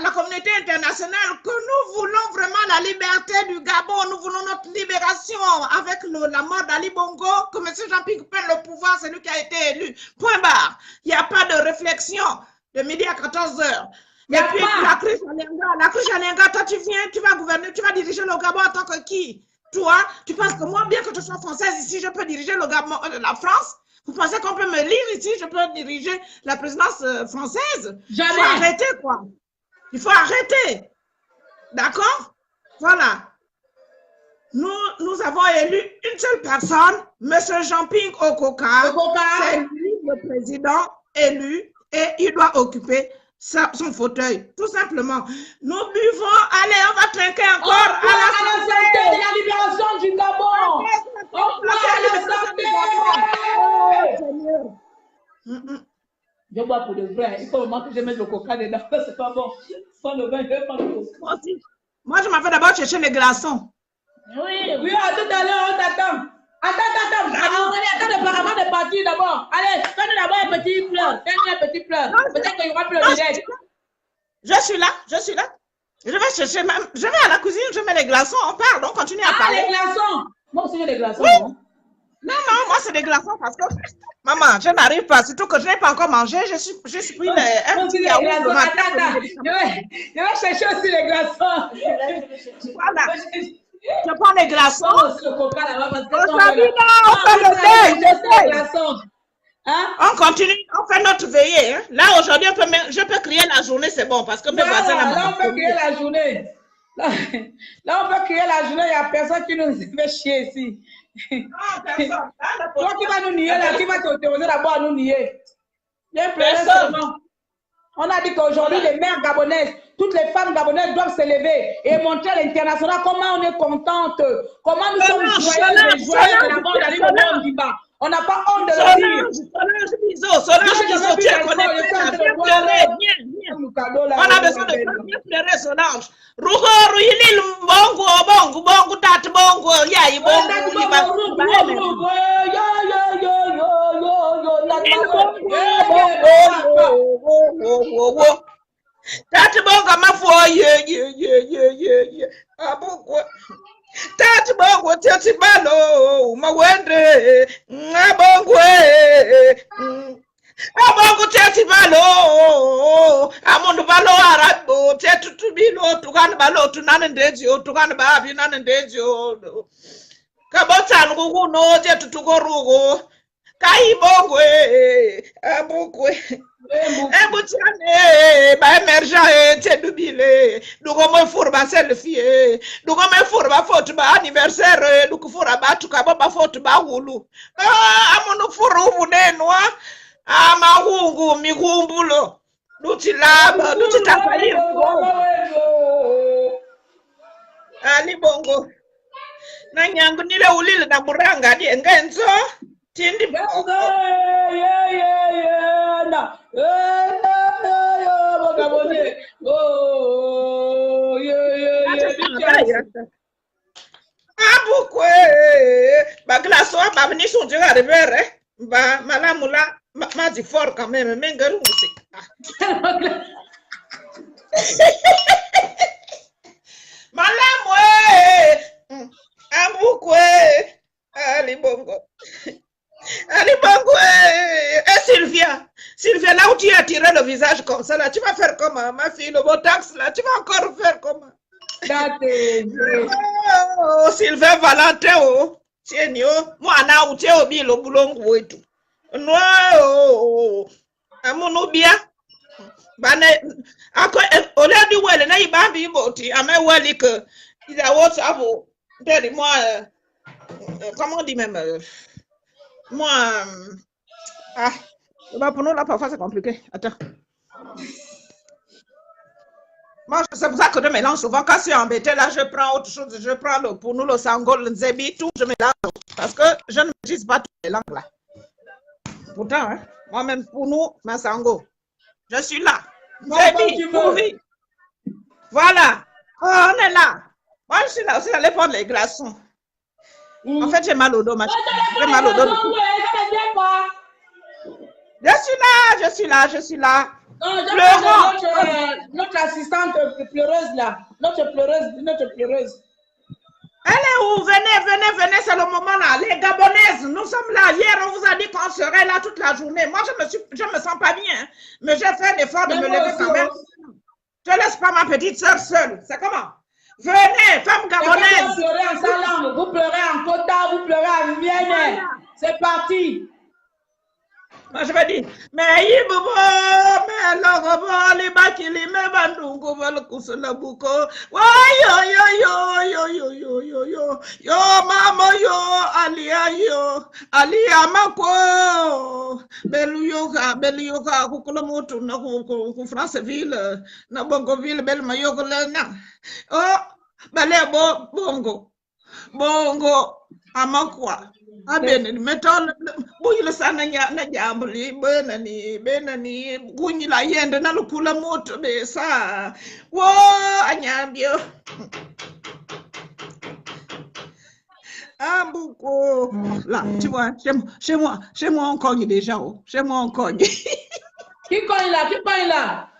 la communauté internationale que nous voulons vraiment la liberté du Gabon, nous voulons notre libération avec la mort d'Ali Bongo, que M. Jean-Pierre prenne le pouvoir, c'est lui qui a été élu. Point barre. Il n'y a pas de réflexion de midi à 14h. Et puis la cruche Alenga, toi tu viens, tu vas gouverner, tu vas diriger le Gabon en tant que qui? Toi, tu penses que moi, bien que je sois française ici, je peux diriger le Gabon, la France? Vous pensez qu'on peut me lire ici? Je peux diriger la présidence française? Jamais. Il faut arrêter, quoi. Il faut arrêter. D'accord? Voilà. Nous avons élu une seule personne, M. Jean-Ping Okoka. C'est lui le président élu et il doit occuper son fauteuil, tout simplement. Nous buvons, allez, on va trinquer encore à la santé de la libération du Gabon. On va à la santé. Je bois pour de vrai. Il faut vraiment que je mette le coca dedans. C'est pas bon. Sans le vin, je vais prendre le coca. Moi, je m'en vais d'abord chercher les glaçons. Oui, à tout à l'heure, on t'attend. Attends. Attends apparemment de partir d'abord. Allez, fais-nous d'abord un petit pleur. Peut-être qu'il y aura plus de direct. Je suis là. Je vais chercher même. Je vais à la cuisine, je mets les glaçons, on parle, on continue à parler. Les glaçons. Moi aussi, j'ai des glaçons. Oui. Non, moi, c'est des glaçons parce que, maman, je n'arrive pas. Surtout que je n'ai pas encore mangé. Je suis pris un petit yaourt. Attends. Je vais chercher aussi les glaçons. Voilà. Je prends les glaçons. Aujourd'hui, on fait le deuil. Hein? On continue, on fait notre veillée. Hein. Là, aujourd'hui, je peux crier la journée, c'est bon, parce que mes voisins... Là, on peut crier la journée. Là, on peut crier la journée, il n'y a personne qui nous fait chier ici. Non, personne. Toi qui vas nous nier, là, qui va t'autoriser d'abord à nous nier. Personne. On a dit qu'aujourd'hui, les mères gabonaises, toutes les femmes gabonaises doivent se lever et montrer à l'international comment on est contente, comment nous sommes joyeuses et joyeux de la mort d'Ali Bongo Ondimba. On n'a pas honte de le dire. Solange Bizo, tu es connecté, viens pleurer, viens. On a besoin de bien pleurer, Solange. Rugo, Ruyilil, bongo, tat, bongo, yayi, bongo, tat, bongo, ma foi, Tati bongo tati balo mawende ngabongwe abongo tati balo amundu balo arabo tatu tubilo tukana balo tunane ndeji tukana babi nane ndeji kabotsan kuno tatu tukorugo kai bongwe abukwe Ebuchane, ba emergent te dubile, dugo me furba selfie, dugo me furba foto ba anniversaire, dugo fura ba tukaba ba foto ba wulu. Amono furu munenwa, amahungu migumbulo, dutilaba, dutitafali. Ali bongo. Na nyangu nile ulile na buranga di engenzo. Tindi abukwe baglaso abaveni sont déjà arrivés ba malamula mazi fort quand même mengeru musique malamwe abukwe ali bongo et Sylvia, là où tu as tiré le visage comme ça, là, tu vas faire comment, ma fille, le botox, là, tu vas encore faire comment? Oh, Sylvain Valentin, oh, tiens, moi, na ou tiens, obi, le boulon, ou et tout. Non, oh, mon bien. Bane, ako, au lieu du well, na iba bi boti, ame wali que, il a WhatsApp, moi, comment on dit même, moi, bah pour nous là parfois c'est compliqué. Attends. Moi c'est pour ça que je mélange souvent quand c'est embêté là je prends autre chose, je prends le pour nous le sango, le nzebi, tout je mélange parce que je ne maîtrise pas toutes les langues là. Pourtant hein, moi-même pour nous ma sango, je suis là. Nzebi, pourvi. Voilà, oh, on est là. Moi je suis là aussi d'aller prendre les glaçons. En fait, j'ai mal au dos, ma chérie. J'ai mal au dos. Je suis là. Pleurant. Notre assistante pleureuse là. Notre pleureuse. Elle est où? Venez, c'est le moment là. Les Gabonaises, nous sommes là. Hier, on vous a dit qu'on serait là toute la journée. Moi, je me sens pas bien. Mais j'ai fait un effort de me lever quand même. Je ne laisse pas ma petite soeur seule. C'est comment? Venez, femmes gabonaises. Vous pleurez en sa langue, vous pleurez en Kota, vous pleurez en Mienne. C'est parti. Moi, je vais dire, mais il me voit, mais l'orobon, les bakili, mais bandungo, va le cousin la bouco. Yo, maman, alia, mako. Beluyoka, kukulamotu, na Franceville, na Bongoville, belle mayoka, na. Oh, bale bongo, amakwa. Abene meton buyile sana na jambuli benani gunyi la yende na lukula moto be sa wo anyambio ambuko là tu vois chez moi on cogne déjà chez moi on cogne. Qui cogne là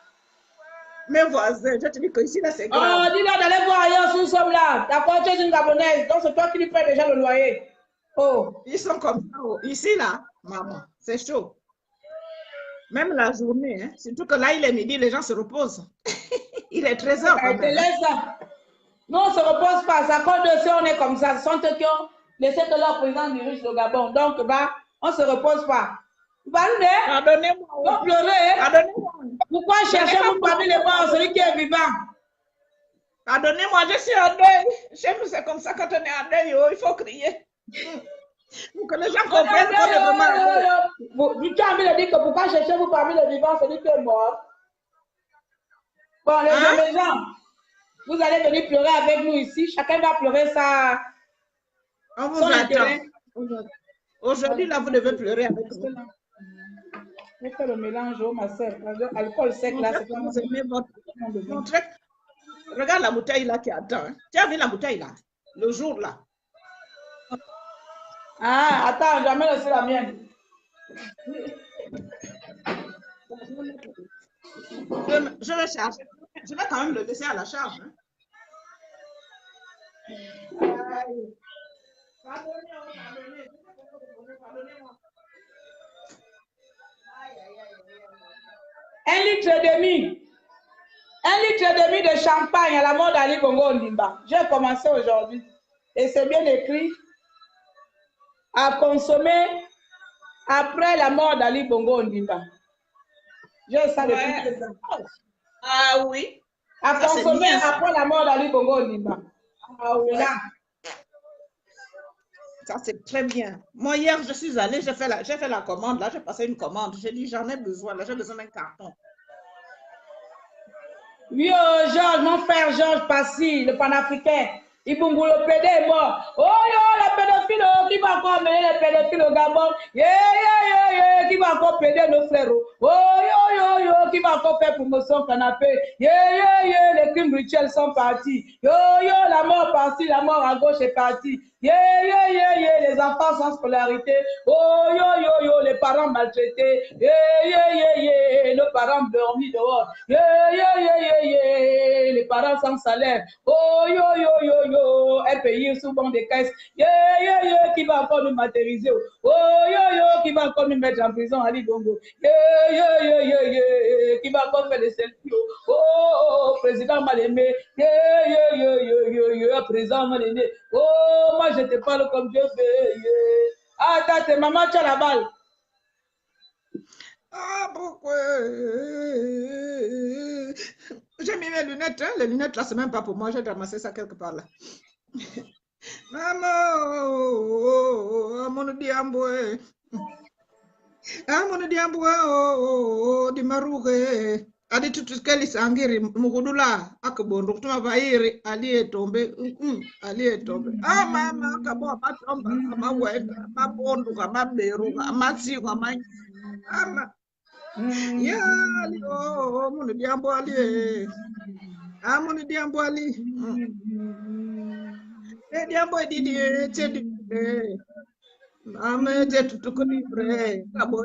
mes voisins, je te dis que ici là c'est grave. Oh dis-leur d'aller voir ailleurs, nous sommes là, d'accord, tu es une gabonaise donc c'est toi qui lui paies déjà le loyer. Oh, ils sont comme ça. Oh. Ici, là, maman, c'est chaud. Même la journée, hein. Surtout que là, il est midi, les gens se reposent. Il est 13h. Non, on ne se repose pas. Ça compte de ça, on est comme ça. Ce sont eux qui ont laissé que leur président dirige le Gabon. Donc, bah, on ne se repose pas. Pardonnez-moi. Vous pleurez. Pardonnez-moi. Pourquoi cherchez-vous parmi les morts celui qui est vivant? Pardonnez-moi, je suis en deuil. Chez nous, c'est comme ça quand on est en deuil, oh, il faut crier. Pour que les gens comprennent qu'on est vraiment. Tu as envie de dire que pourquoi cherchez-vous parmi les vivants celui qui est mort? Bon, les gens, vous allez venir pleurer avec nous ici. Chacun va pleurer ça. On vous attend. Aujourd'hui, là, vous devez pleurer avec nous. Je fais le mélange, ma soeur. Alcool sec, là, c'est comme vous aimez votre truc. Regarde la bouteille là qui attend. Hein. Tu as vu la bouteille là? Le jour là. Ah, attends, j'amène aussi la mienne. Je vais charger. Je vais quand même le laisser à la charge. Hein. Un litre et demi. 1,5 litre de champagne à la mort d'Ali Bongo Ondimba. J'ai commencé aujourd'hui. Et c'est bien écrit. À consommer après la mort d'Ali Bongo Ondimba. J'ai ça depuis 2 ans. Ah oui. À consommer après la mort d'Ali Bongo Ondimba. Ah oui, là. Ça, c'est très bien. Moi, hier, je suis allée, j'ai fait la commande. Là, j'ai passé une commande. J'ai dit, j'en ai besoin. Là, j'ai besoin d'un carton. Oui, oh, Georges, mon frère Georges Passy, le panafricain. Ibungu, le PD est mort. Oh, yo, la pédophile, qui va encore amener les pédophiles au Gabon? Qui va encore péder nos frères? Qui va encore faire promotion canapé? Les crimes rituels sont partis. La mort par-ci, la mort à gauche est partie. Les enfants sans scolarité. Les parents maltraités. Nos parents dormis dehors. Les parents sans salaire. Un pays souvent des caisses. Qui va encore nous matérialiser? Qui va encore nous mettre en prison à Libongo? Qui va encore faire des selfies? Président mal aimé. Président mal aimé. Moi je te parle comme Dieu fait. Attends, tes maman, tu as la balle. Ah, pourquoi? J'ai mis mes lunettes, hein? Les lunettes là, c'est même pas pour moi, j'ai ramassé ça quelque part là. Maman, mon diambo, mon diambo, di marouge. Adi tutu kali sangiri mukudula akabondo kutuma bairi aliye tombe ah mama kabo batomba amawenda mabondo kamaberu amatsiko amanye ama ya lio munu diambo ali munu diambo ali diambo didi tedi ame tutu kolibre kabo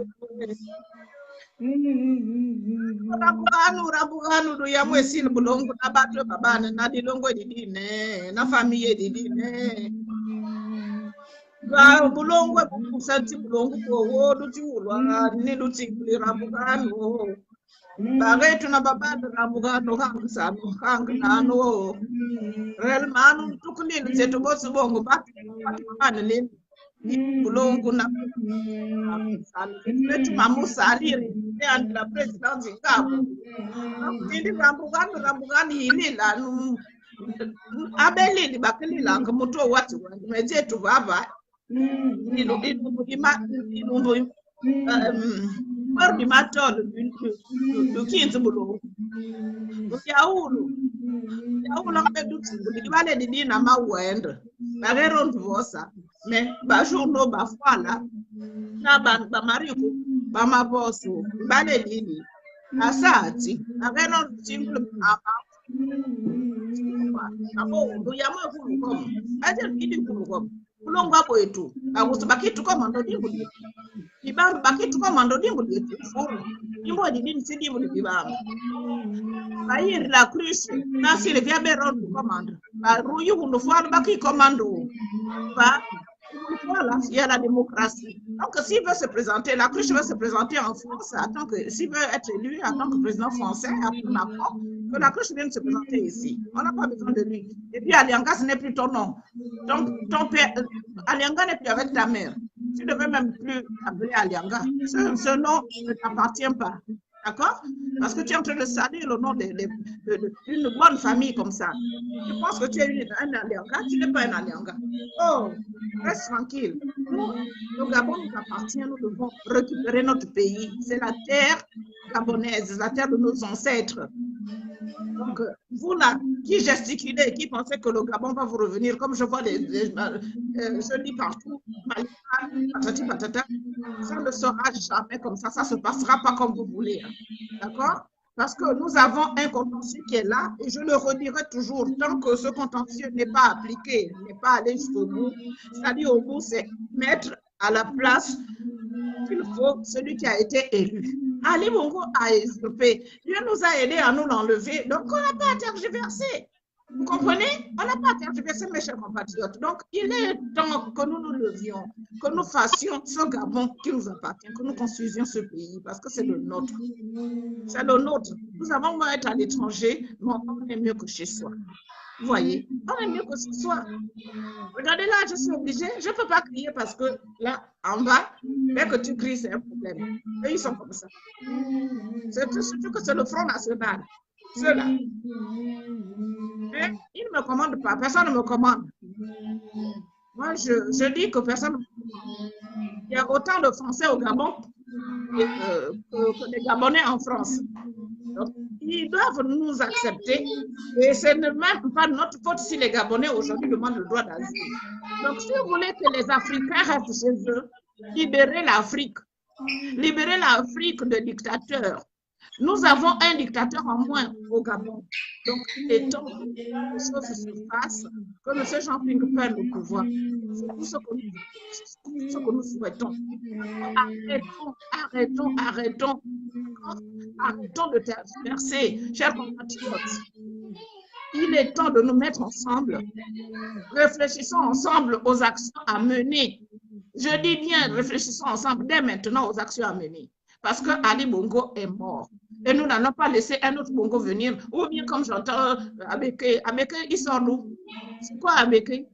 Rabuganu do ya mwesi bulongo na batwe babana na dilongo didine na famille didine ba bulongo kusati bulongo ko wodu tiulwa ni duti rabuganu baretu na babana rabuganu hang nano rel manu tukuli nzeto bosu bongo bana le bulongo na tu mamu saliri and la president Zimbabwe ndi rambugani hili la abeli bakeli la ngomuto watu meje tu baba nilo mardi matolo du 15 bulongo yaulu ngabeduthi ngibale dina mawenda bagero ndivosa me bashundo bafala nabantu bamariku bamaboso bale dini asati ageno timbu abo yamwe kulukomo ate ndidi kulukomo kulongwa kwetu akuti bakitu koma ndo dingu ibamba bakitu koma ndo dingu furu imbo dini sidi mu dibamba bayiri la cruche na sile via beron commande ba ruyu kunu fwa baki commando ba voilà, il y a la démocratie. Donc, s'il veut se présenter, la cruche veut se présenter en France, s'il veut être élu en tant que président français, après Macron, que la cruche vienne se présenter ici. On n'a pas besoin de lui. Et puis, Alianga, ce n'est plus ton nom. Donc, ton père, Alianga n'est plus avec ta mère. Tu ne devais même plus appeler Alianga. Ce nom ne t'appartient pas. D'accord? Parce que tu es en train de salir le nom d'une bonne famille comme ça. Tu penses que tu es un Alianga, tu n'es pas un Alianga. Oh, reste tranquille. Nous, le Gabon nous appartient, nous devons récupérer notre pays. C'est la terre gabonaise, la terre de nos ancêtres. Donc, vous là, qui gesticulez, qui pensez que le Gabon va vous revenir, comme je vois je dis partout, patati patata, ça ne sera jamais comme ça ne se passera pas comme vous voulez. Hein. D'accord? Parce que nous avons un contentieux qui est là, et je le redirai toujours, tant que ce contentieux n'est pas appliqué, n'est pas allé jusqu'au bout, c'est-à-dire au bout, c'est mettre à la place qu'il faut celui qui a été élu. Ali Bongo a usurpé. Dieu nous a aidés à nous l'enlever. Donc, on n'a pas à tergiverser. Vous comprenez? On n'a pas à tergiverser, mes chers compatriotes. Donc, il est temps que nous nous levions, que nous fassions ce Gabon qui nous appartient, que nous construisions ce pays, parce que c'est le nôtre. C'est le nôtre. Nous avons beau être à l'étranger, mais on est mieux que chez soi. Vous voyez? On est mieux que chez soi. Regardez là, je suis obligée. Je ne peux pas crier parce que là, en bas, dès que tu cries, c'est un problème. Et ils sont comme ça. C'est surtout que c'est le Front National. Ceux-là. Mais ils ne me commandent pas. Personne ne me commande. Moi, je dis que personne. Il y a autant de Français au Gabon que des Gabonais en France. Donc, ils doivent nous accepter. Et ce n'est même pas notre faute si les Gabonais aujourd'hui demandent le droit d'asile. Donc, si vous voulez que les Africains restent chez eux, libérez l'Afrique. Libérez l'Afrique de dictateurs. Nous avons un dictateur en moins au Gabon. Donc, il est temps que les choses se fassent, que M. Jean-Ping prenne le pouvoir. C'est tout ce que nous souhaitons. Arrêtons de tergiverser, chers compatriotes. Il est temps de nous mettre ensemble. Réfléchissons ensemble aux actions à mener. Je dis bien, réfléchissons ensemble dès maintenant aux actions à mener. Parce que Ali Bongo est mort. Et nous n'allons pas laisser un autre Bongo venir. Ou bien comme j'entends Abeke, il sort d'où? C'est quoi Abeke?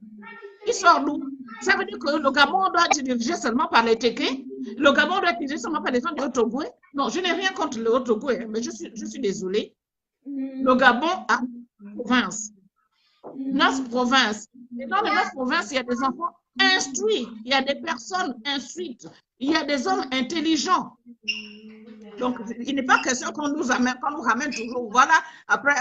Il sort d'où? Ça veut dire que le Gabon doit être dirigé seulement par les Téké? Le Gabon doit être dirigé seulement par les gens du Haut-Togo? Non, je n'ai rien contre le Haut-Togo, mais je suis désolée. Le Gabon a province. 9 provinces. Et dans les 9 provinces, il y a des enfants instruits, il y a des personnes instruites, il y a des hommes intelligents. Donc, il n'est pas question qu'on nous ramène toujours. Voilà, après,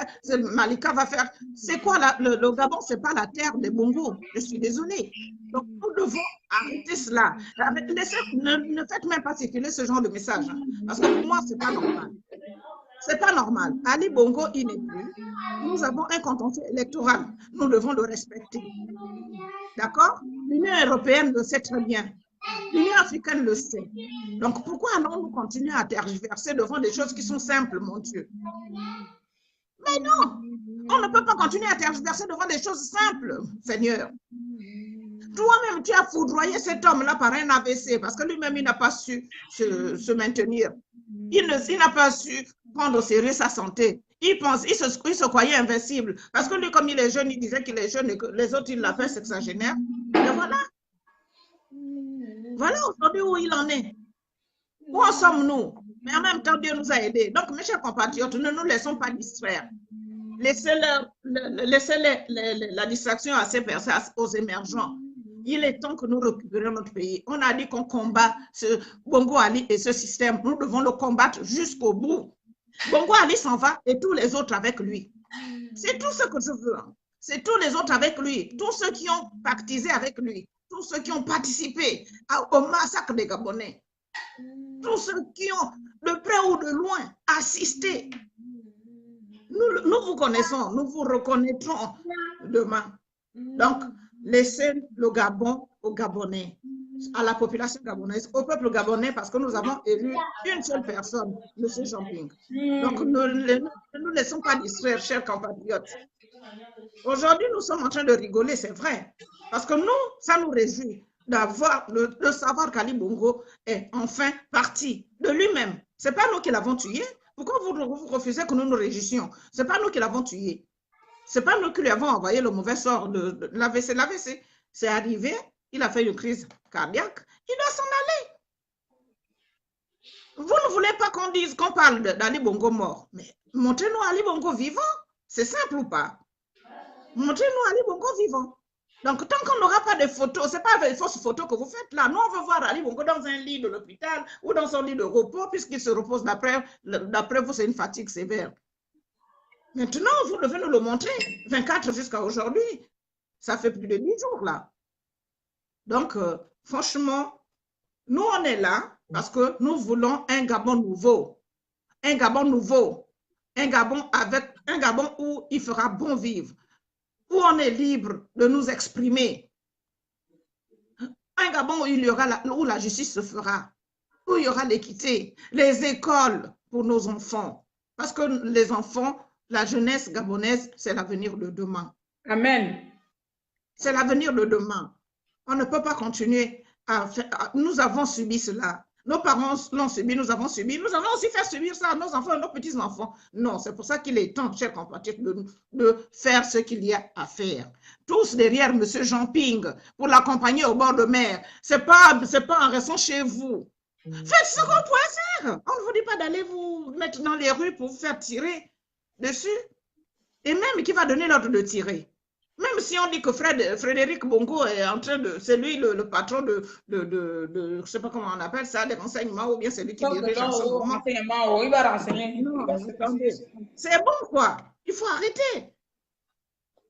Malika va faire. C'est quoi le Gabon? Ce n'est pas la terre des Bongos. Je suis désolée. Donc, nous devons arrêter cela. Ne faites même pas circuler ce genre de message. Hein, parce que pour moi, ce n'est pas normal. C'est pas normal. Ali Bongo, il n'est plus. Nous avons un contentieux électoral. Nous devons le respecter. D'accord? L'Union européenne le sait très bien. L'Union africaine le sait. Donc, pourquoi allons-nous continuer à tergiverser devant des choses qui sont simples, mon Dieu? Mais non! On ne peut pas continuer à tergiverser devant des choses simples, Seigneur. Toi-même, tu as foudroyé cet homme-là par un AVC parce que lui-même, il n'a pas su se maintenir. Il n'a pas su prendre au sérieux sa santé. Il se croyait invincible. Parce que lui, comme il est jeune, il disait qu'il est jeune et que les autres, ils l'appellent sexagénaire. Et voilà. Voilà aujourd'hui où il en est. Où en sommes-nous? Mais en même temps, Dieu nous a aidés. Donc, mes chers compatriotes, ne nous laissons pas distraire. Laissez la distraction à ces personnes, aux émergents. Il est temps que nous récupérions notre pays. On a dit qu'on combat ce Bongo Ali et ce système. Nous devons le combattre jusqu'au bout. Bongo Ali s'en va et tous les autres avec lui. C'est tout ce que je veux. C'est tous les autres avec lui. Tous ceux qui ont pactisé avec lui. Tous ceux qui ont participé au massacre des Gabonais. Tous ceux qui ont, de près ou de loin, assisté. Nous vous connaissons, nous vous reconnaîtrons demain. Donc, laissez le Gabon aux Gabonais, à la population gabonaise, au peuple gabonais, parce que nous avons élu une seule personne, M. Jean-Ping. Donc, ne nous laissons pas distraire, chers compatriotes. Aujourd'hui, nous sommes en train de rigoler, c'est vrai, parce que nous, ça nous réjouit de savoir qu'Ali Bongo est enfin parti de lui-même. Ce n'est pas nous qui l'avons tué. Pourquoi vous refusez que nous nous réjouissions? Ce n'est pas nous qui l'avons tué. Ce n'est pas nous qui lui avons envoyé le mauvais sort de l'AVC. L'AVC, c'est arrivé, il a fait une crise cardiaque, il doit s'en aller. Vous ne voulez pas qu'on dise, qu'on parle d'Ali Bongo mort, mais montrez-nous Ali Bongo vivant. C'est simple ou pas? Montrez-nous Ali Bongo vivant. Donc, tant qu'on n'aura pas de photos, ce n'est pas des fausses photos que vous faites là. Nous, on veut voir Ali Bongo dans un lit de l'hôpital ou dans son lit de repos, puisqu'il se repose d'après vous, c'est une fatigue sévère. Maintenant, vous devez nous le montrer. 24 jusqu'à aujourd'hui. Ça fait plus de 10 jours là. Donc, franchement, nous, on est là parce que nous voulons un Gabon nouveau. Un Gabon nouveau. Un Gabon où il fera bon vivre. Où on est libre de nous exprimer. Un Gabon où la justice se fera. Où il y aura l'équité. Les écoles pour nos enfants. Parce que les enfants, la jeunesse gabonaise, c'est l'avenir de demain. Amen. C'est l'avenir de demain. On ne peut pas continuer à faire. Nous avons subi cela. Nos parents l'ont subi, nous avons subi. Nous allons aussi faire subir ça à nos enfants et nos petits-enfants. Non, c'est pour ça qu'il est temps, chers compatriotes, de faire ce qu'il y a à faire. Tous derrière M. Jean-Ping pour l'accompagner au bord de mer. Ce n'est pas en restant chez vous. Faites ce qu'on peut faire. On ne vous dit pas d'aller vous mettre dans les rues pour vous faire tirer dessus. Et même qui va donner l'ordre de tirer. Même si on dit que Frédéric Bongo est en train de... C'est lui le patron de je ne sais pas comment on appelle ça, des renseignements, ou bien c'est lui qui dirige en ce moment. Il va renseigner. C'est bon, quoi. Il faut arrêter.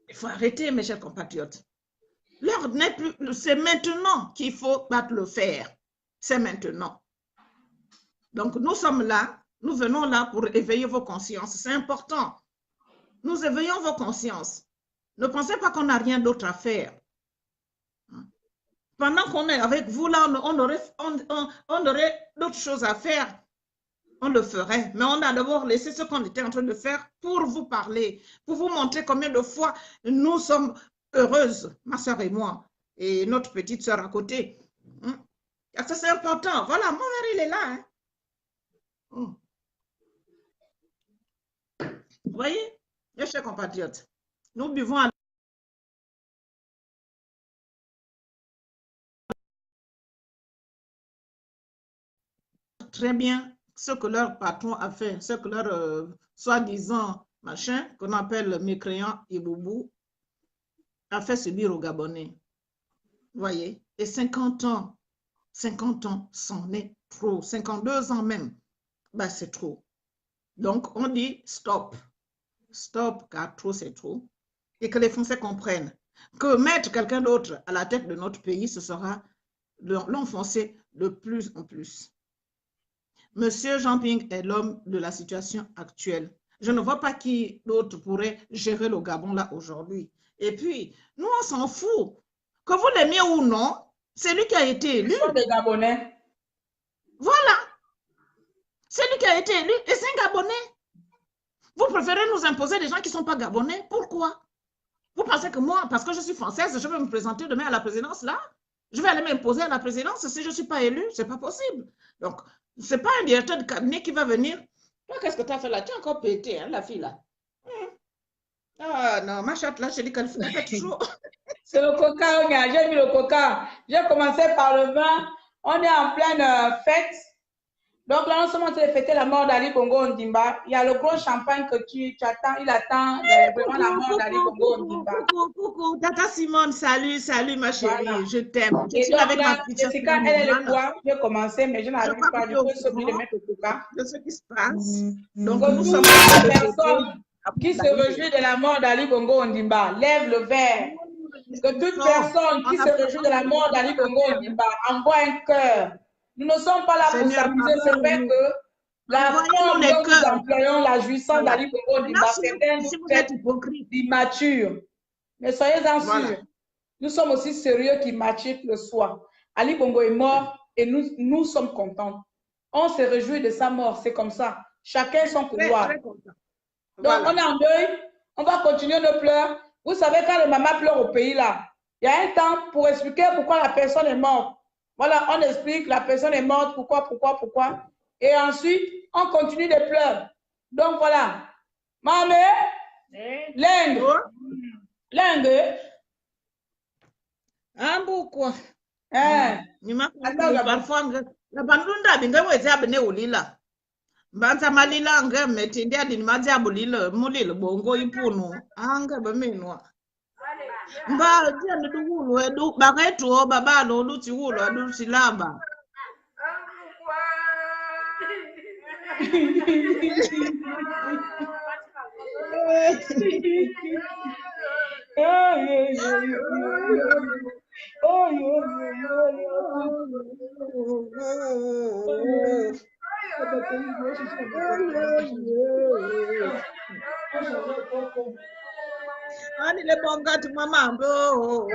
Il faut arrêter, mes chers compatriotes. L'heure n'est plus, c'est maintenant qu'il faut battre le fer. C'est maintenant. Donc, nous sommes là, nous venons là pour éveiller vos consciences. C'est important. Nous éveillons vos consciences. Ne pensez pas qu'on n'a rien d'autre à faire. Pendant qu'on est avec vous là, on aurait d'autres choses à faire. On le ferait. Mais on a d'abord laissé ce qu'on était en train de faire pour vous parler, pour vous montrer combien de fois nous sommes heureuses, ma soeur et moi, et notre petite soeur à côté. Ça, c'est important. Voilà, mon mari, il est là. Hein. Vous voyez, mes chers compatriotes, nous buvons à très bien ce que leur patron a fait, ce que leur soi-disant machin, qu'on appelle mécréant et boubou, a fait subir aux Gabonais. Vous voyez? Et 50 ans, c'en est trop. 52 ans même, ben c'est trop. Donc, on dit stop. Stop, car trop, c'est trop. Et que les Français comprennent que mettre quelqu'un d'autre à la tête de notre pays, ce sera l'enfoncer de plus en plus. Monsieur Jean-Ping est l'homme de la situation actuelle. Je ne vois pas qui d'autre pourrait gérer le Gabon là aujourd'hui. Et puis, nous, on s'en fout. Que vous l'aimiez ou non, c'est lui qui a été élu. Ils sont des Gabonais. Voilà. C'est lui qui a été élu et c'est un Gabonais. Vous préférez nous imposer des gens qui ne sont pas Gabonais. Pourquoi? Vous pensez que moi, parce que je suis française, je vais me présenter demain à la présidence là? Je vais aller m'imposer à la présidence si je ne suis pas élue? Ce n'est pas possible. Donc, ce n'est pas un directeur de cabinet qui va venir. Toi, qu'est-ce que tu as fait là? Tu as encore pété, hein, la fille là. Ah non, ma chatte là, je dis qu'elle fait toujours. C'est le coca, j'ai mis le coca. J'ai commencé par le vin. On est en pleine fête. Donc là, nous sommes en train de fêter la mort d'Ali Bongo Ondimba. Il y a le gros champagne que tu attends. Il attend vraiment la mort d'Ali Bongo Ondimba. Coucou, Tata Simone, salut ma chérie, voilà. Je t'aime. Et donc avec là, Jessica, elle est le poids. J'ai commencé, mais je n'arrive pas. Je peux oublier de mettre le coca. De ce qui se passe. Donc, nous sommes des personnes qui se réjouissent de la mort d'Ali Bongo Ondimba. Lève le verre. Que toute personne qui se réjouit de la mort d'Ali Bongo Ondimba envoie un cœur. Nous ne sommes pas là pour s'amuser. C'est vrai que la forme dont nous employons la jouissance d'Ali Bongo Ondimba, c'est immature. Mais soyez-en sûrs, nous sommes aussi sérieux qui maturent le soir. Ali Bongo est mort et nous sommes contents. On se réjouit de sa mort, c'est comme ça. Chacun son couloir. Donc, on est en deuil, on va continuer nos pleurs. Vous savez, quand les mamans pleurent au pays, là, il y a un temps pour expliquer pourquoi la personne est morte. Voilà, on explique, la personne est morte, pourquoi. Et ensuite, on continue de pleurer. Donc, voilà. Mamé, Lingue. Pourquoi? Attends, parfois, la bandunda, binga Banza malila anga metindi adi mazi abulilo mulilo bongo ipunu anga bamenwa mba jana duwulu edu baketu o babalo luti wulu adu silamba Ani le bonga tu mamambo.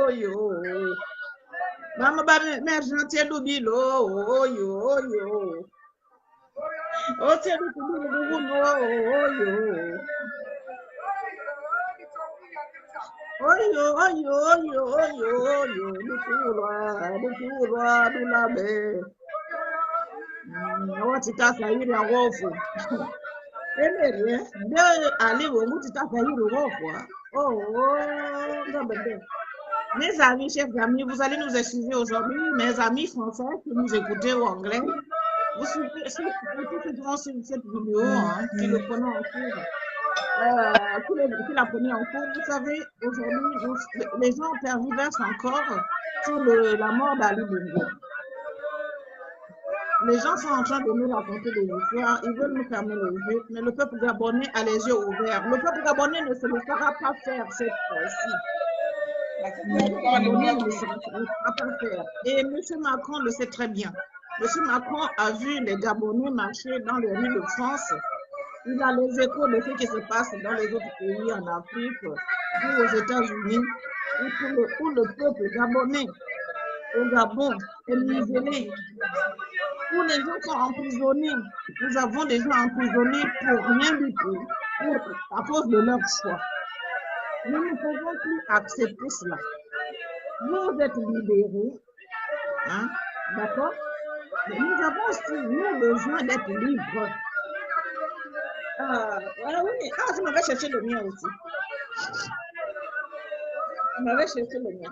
Oyo. Mama ba mère gentil dubilo. Oyo. O te dubilo oyo. Oyo, lukulwa, dulabe. Watitasa yiri ya wofu. Emere, de aliwo mutitasa yiri wofu. Ngabende. Mes amis, chers amis, vous allez nous excuser aujourd'hui, mes amis français qui nous écoutez ou anglais. Vous suivez ceux qui vont suivre cette vidéo, qui le prenons en cours. Qui la prenait en cours. Vous savez, aujourd'hui, les gens tergiversent encore sur la mort d'Ali Bongo. Les gens sont en train de nous raconter des histoires, ils veulent nous fermer les yeux, mais le peuple gabonais a les yeux ouverts. Le peuple gabonais ne se laissera pas faire cette fois-ci. Le peuple gabonais ne se laissera pas faire. Et M. Macron le sait très bien. M. Macron a vu les Gabonais marcher dans les rues de France. Il a les échos de ce qui se passe dans les autres pays en Afrique ou aux États-Unis, où le peuple gabonais au Gabon est muselé, où les gens sont emprisonnés. Nous avons des gens emprisonnés pour rien du tout, à cause de leur choix. Nous ne pouvons plus accepter cela. Vous êtes libérés, hein, d'accord? Mais nous avons aussi, nous, besoin d'être libres. Oui, je m'avais cherché le mien aussi. Je m'avais cherché le mien.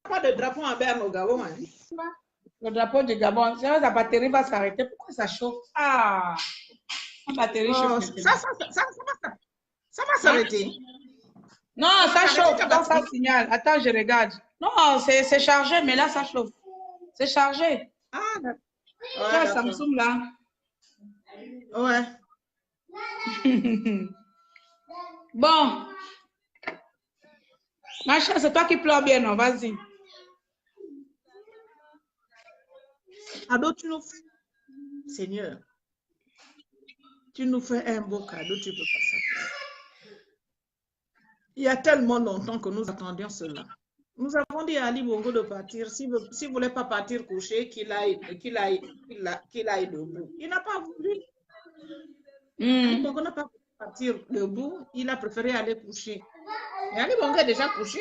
Pas de drapeau en berne au Gabon. Hein? Le drapeau du Gabon, la batterie va s'arrêter. Pourquoi ça chauffe? Ah, la batterie chauffe. Ça va s'arrêter. Non, ça chauffe. Quand ça signale. Attends, je regarde. Non, c'est chargé, mais là, ça chauffe. C'est chargé. Ah, d'accord. Ouais, Samsung là. Ouais. Bon. Ma chère, c'est toi qui pleures bien, non? Vas-y. Ado, tu nous fais... Seigneur, tu nous fais un beau cadeau, tu ne peux pas savoir. Il y a tellement longtemps que nous attendions cela. Nous avons dit à Ali Bongo de partir. S'il ne voulait pas partir coucher, qu'il aille debout. Il n'a pas voulu. Ali Bongo n'a pas voulu partir debout. Il a préféré aller coucher. Et Ali Bongo est déjà couché.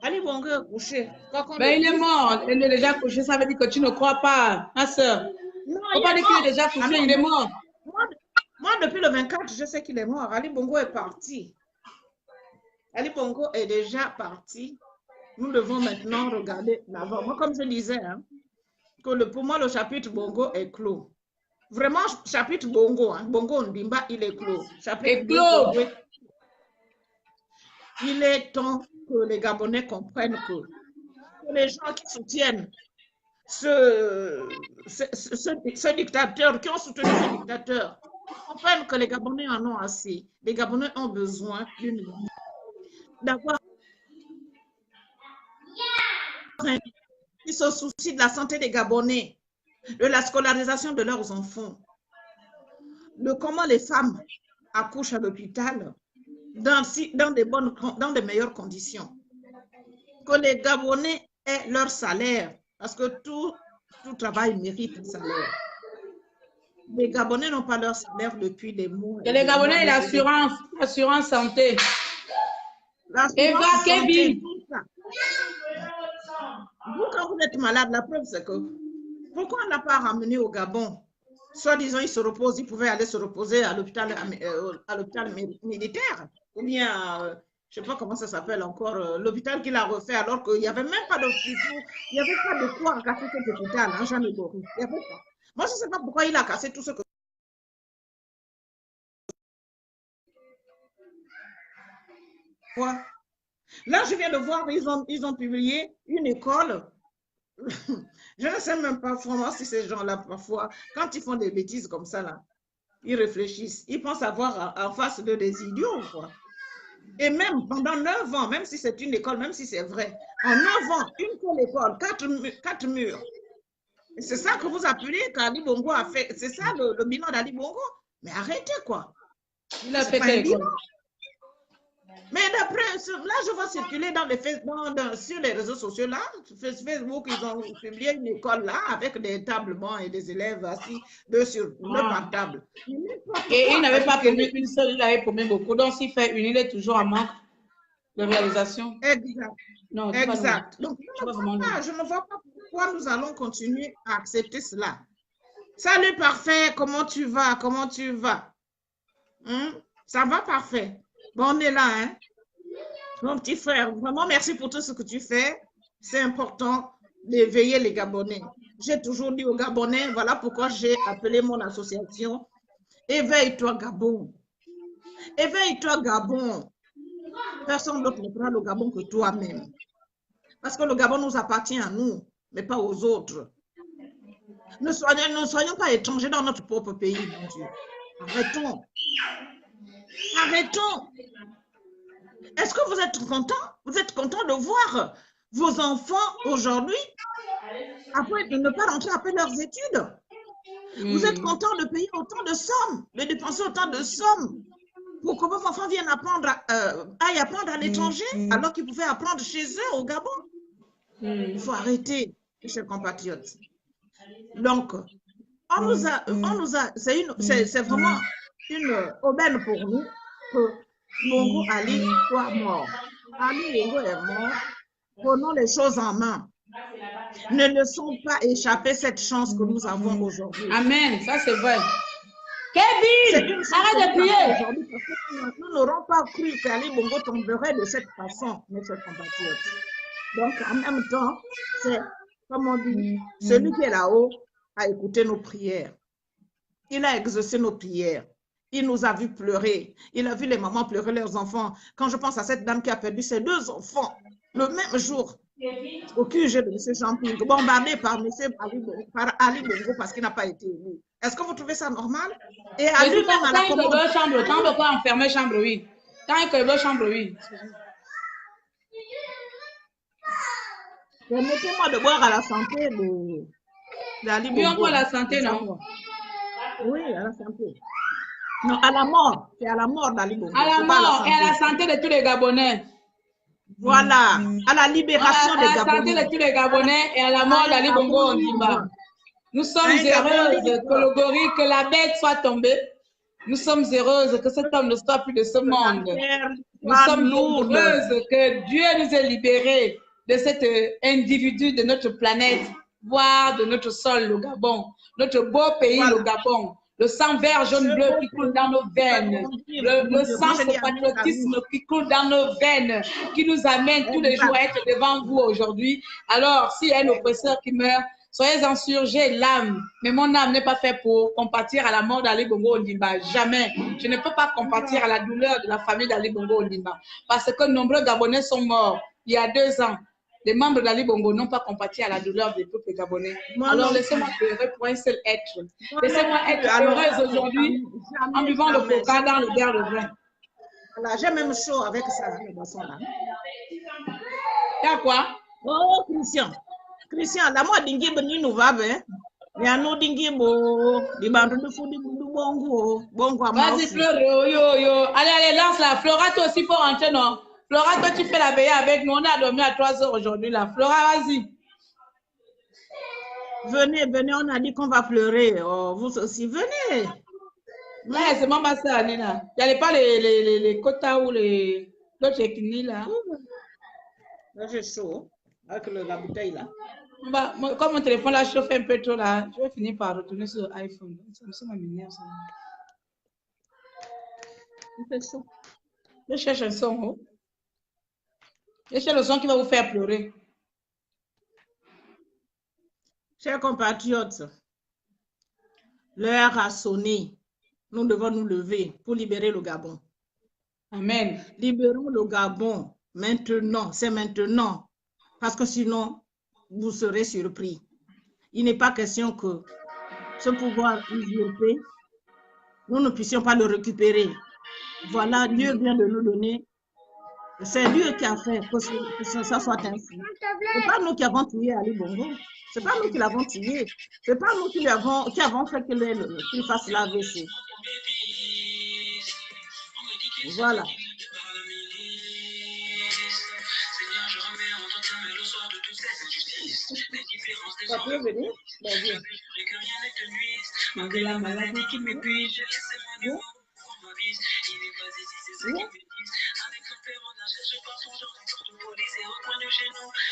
Ali Bongo est couché. Mais il est mort. Il est déjà couché. Ça veut dire que tu ne crois pas, ma soeur. Non, il faut pas dire qu'il est déjà couché. Il est mort. Moi, depuis le 24, je sais qu'il est mort. Ali Bongo est parti. Ali Bongo est déjà parti. Nous devons maintenant regarder l'avant. Moi, comme je disais, hein, que pour moi, le chapitre Bongo est clos. Vraiment, chapitre Bongo, hein, Bongo Ndimba, il est clos. Chapitre clos. Bongo, il est temps que les Gabonais comprennent que les gens qui soutiennent ce dictateur, qui ont soutenu ce dictateur, comprennent que les Gabonais en ont assez. Les Gabonais ont besoin d'avoir qui se soucient de la santé des Gabonais, de la scolarisation de leurs enfants, de comment les femmes accouchent à l'hôpital dans des meilleures conditions. Que les Gabonais aient leur salaire, parce que tout travail mérite un salaire. Les Gabonais n'ont pas leur salaire depuis des mois. Et les Gabonais, l'assurance santé. Eva, Kevin. Vous, quand vous êtes malade, la preuve, c'est que pourquoi on n'a pas ramené au Gabon? Soi-disant, il se repose, il pouvait aller se reposer à l'hôpital militaire, ou bien, je ne sais pas comment ça s'appelle encore, l'hôpital qu'il a refait, alors qu'il n'y avait même pas d'hôpital, il n'y avait pas de quoi casser cet hôpital, hein, Jean Boris. Il n'y avait pas. Moi, je ne sais pas pourquoi il a cassé tout ce que... Quoi? Là, je viens de voir, ils ont publié une école. Je ne sais même pas vraiment si ces gens-là, parfois, quand ils font des bêtises comme ça, là, ils réfléchissent. Ils pensent avoir en face d'eux des idiots, quoi. Et même pendant 9 ans, même si c'est une école, même si c'est vrai, en 9 ans, une seule école, 4 murs. C'est ça que vous appelez qu'Ali Bongo a fait. C'est ça le bilan d'Ali Bongo. Mais arrêtez, quoi. Il a fait quel bilan? Mais d'après, là, je vois circuler sur les réseaux sociaux, là, Facebook, ils ont publié une école là, avec des tables bancs et des élèves assis, deux par table. Et il n'avait pas promis une seule, il avait promis beaucoup. Donc, s'il fait une, il est toujours en manque de réalisation. Exact. Non, exact. Donc, je ne vois pas pourquoi nous allons continuer à accepter cela? Salut parfait, comment tu vas? Comment tu vas? Ça va parfait. Bon, on est là, hein? Mon petit frère, vraiment merci pour tout ce que tu fais. C'est important d'éveiller les Gabonais. J'ai toujours dit aux Gabonais, voilà pourquoi j'ai appelé mon association Éveille-toi Gabon. Éveille-toi Gabon. Personne d'autre ne prend le Gabon que toi-même. Parce que le Gabon nous appartient à nous, mais pas aux autres. Ne soyons pas étrangers dans notre propre pays, mon Dieu. Arrêtons. Arrêtons. Est-ce que vous êtes contents? Vous êtes contents de voir vos enfants aujourd'hui, après de ne pas rentrer après leurs études? Vous êtes contents de payer autant de sommes, de dépenser autant de sommes pour que vos enfants viennent apprendre, aillent apprendre à l'étranger, alors qu'ils pouvaient apprendre chez eux au Gabon? Il faut arrêter, chers compatriotes. Donc, c'est vraiment une aubaine pour nous que Bongo Ali soit mort. Ali Bongo est mort. Prenons les choses en main. Ne laissons pas échapper cette chance que nous avons aujourd'hui. Amen, ça c'est vrai. Kevin, arrête de prier. Nous n'aurons pas cru qu'Ali Bongo tomberait de cette façon, mes chers compatriotes. Donc, en même temps, c'est, comme on dit, celui qui est là-haut a écouté nos prières. Il a exaucé nos prières. Il nous a vu pleurer. Il a vu les mamans pleurer leurs enfants. Quand je pense à cette dame qui a perdu ses 2 enfants le même jour au QG de M. Jean-Ping, bombardé par Ali Bongo parce qu'il n'a pas été élu. Est-ce que vous trouvez ça normal? Et à lui-même à la chambre, quand on peut enfermer chambre, oui. Quand il y a chambre, oui. Permettez-moi de boire à la santé d'Ali Bongo. Oui, on boit à la santé, non? Oui, à la santé. Non, à la mort. C'est à la mort d'Ali Bongo. À la mort et à la santé de tous les Gabonais. Voilà, à la libération des Gabonais. À la santé de tous les Gabonais et à la mort d'Ali Bongo Ondimba. Nous sommes heureuses que le gorille, que la bête soit tombée. Nous sommes heureuses que cet homme ne soit plus de ce monde. Nous sommes heureuses que Dieu nous ait libérés de cet individu de notre planète, voire de notre sol, le Gabon, notre beau pays, le Gabon. Le sang vert, jaune, bleu qui coule dans nos veines. Le sang, ce patriotisme qui coule dans nos veines, qui nous amène tous les jours à être devant vous aujourd'hui. Alors, s'il y a un oppresseur qui meurt, soyez-en sûrs, j'ai l'âme. Mais mon âme n'est pas faite pour compatir à la mort d'Ali Bongo Ondimba. Jamais. Je ne peux pas compatir à la douleur de la famille d'Ali Bongo Ondimba. Parce que nombreux Gabonais sont morts il y a 2 ans. Les membres d'Ali Bongo n'ont pas compati à la douleur des peuples gabonais. Alors laissez-moi pleurer pour un seul être. Laissez-moi être heureuse aujourd'hui en buvant le coca dans le verre de vin. Voilà, j'ai même chaud avec ça, les boissons-là. T'as quoi? Oh, Christian. Christian, la moi dingi beni nous va bien. Mais nous dingi bo, di bandu de fou di bongo, bongo à moi. Vas-y, pleure, yo. Allez, lance la Flora, toi aussi, faut rentrer, non? Flora, toi, tu fais la veillée avec nous. On a dormi à 3 heures aujourd'hui, là. Flora, vas-y. Venez, on a dit qu'on va pleurer. Oh, vous aussi, venez. Ouais, c'est maman ça, Nina. Il n'y a pas les quotas ou les d'autres ethnies, là. Là, j'ai chaud avec la bouteille, là. Comme mon téléphone, là, chauffe un peu trop, là. Je vais finir par retourner sur iPhone. Ça m'énerve, ça. Il fait chaud. Je cherche un son, oh. Je cherche le son qui va vous faire pleurer. Chers compatriotes, l'heure a sonné. Nous devons nous lever pour libérer le Gabon. Amen. Libérons le Gabon maintenant, c'est maintenant. Parce que sinon, vous serez surpris. Il n'est pas question que ce pouvoir usurpé, nous ne puissions pas le récupérer. Voilà, Dieu vient de nous donner. C'est Dieu qui a fait que ça soit ainsi. Ce n'est pas nous qui avons tué Ali Bongo. Ce n'est pas nous qui l'avons tué. Ce n'est pas nous qui avons fait qu'il fasse l'AVC. Voilà. Ça peut venir? Malgré la maladie qui m'épuise.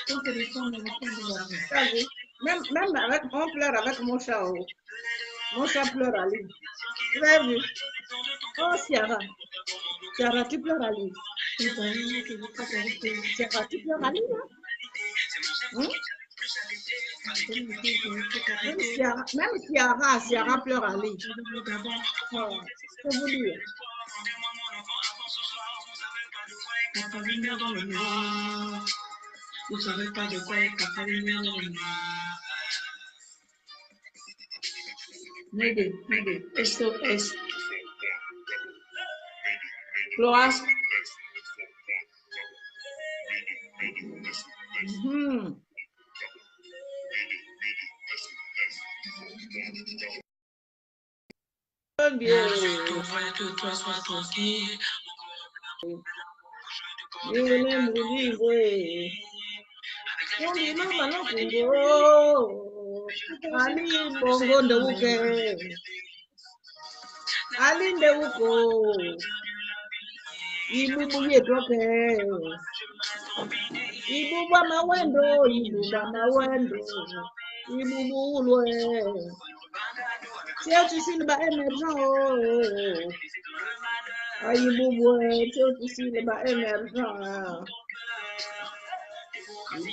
Ton téléphone ne répond pas. même avec, on pleure avec mon chat. Oh. Mon chat pleure à lui. Vous avez vu? Oh, Ciara. Ciara, tu pleures à lui. Ciara, tu pleures à lui, là? Même Ciara pleure à lui. Oh, je vous dire. Vous savez pas de quoi est capable. Maybe, SOS. Flora. Bien.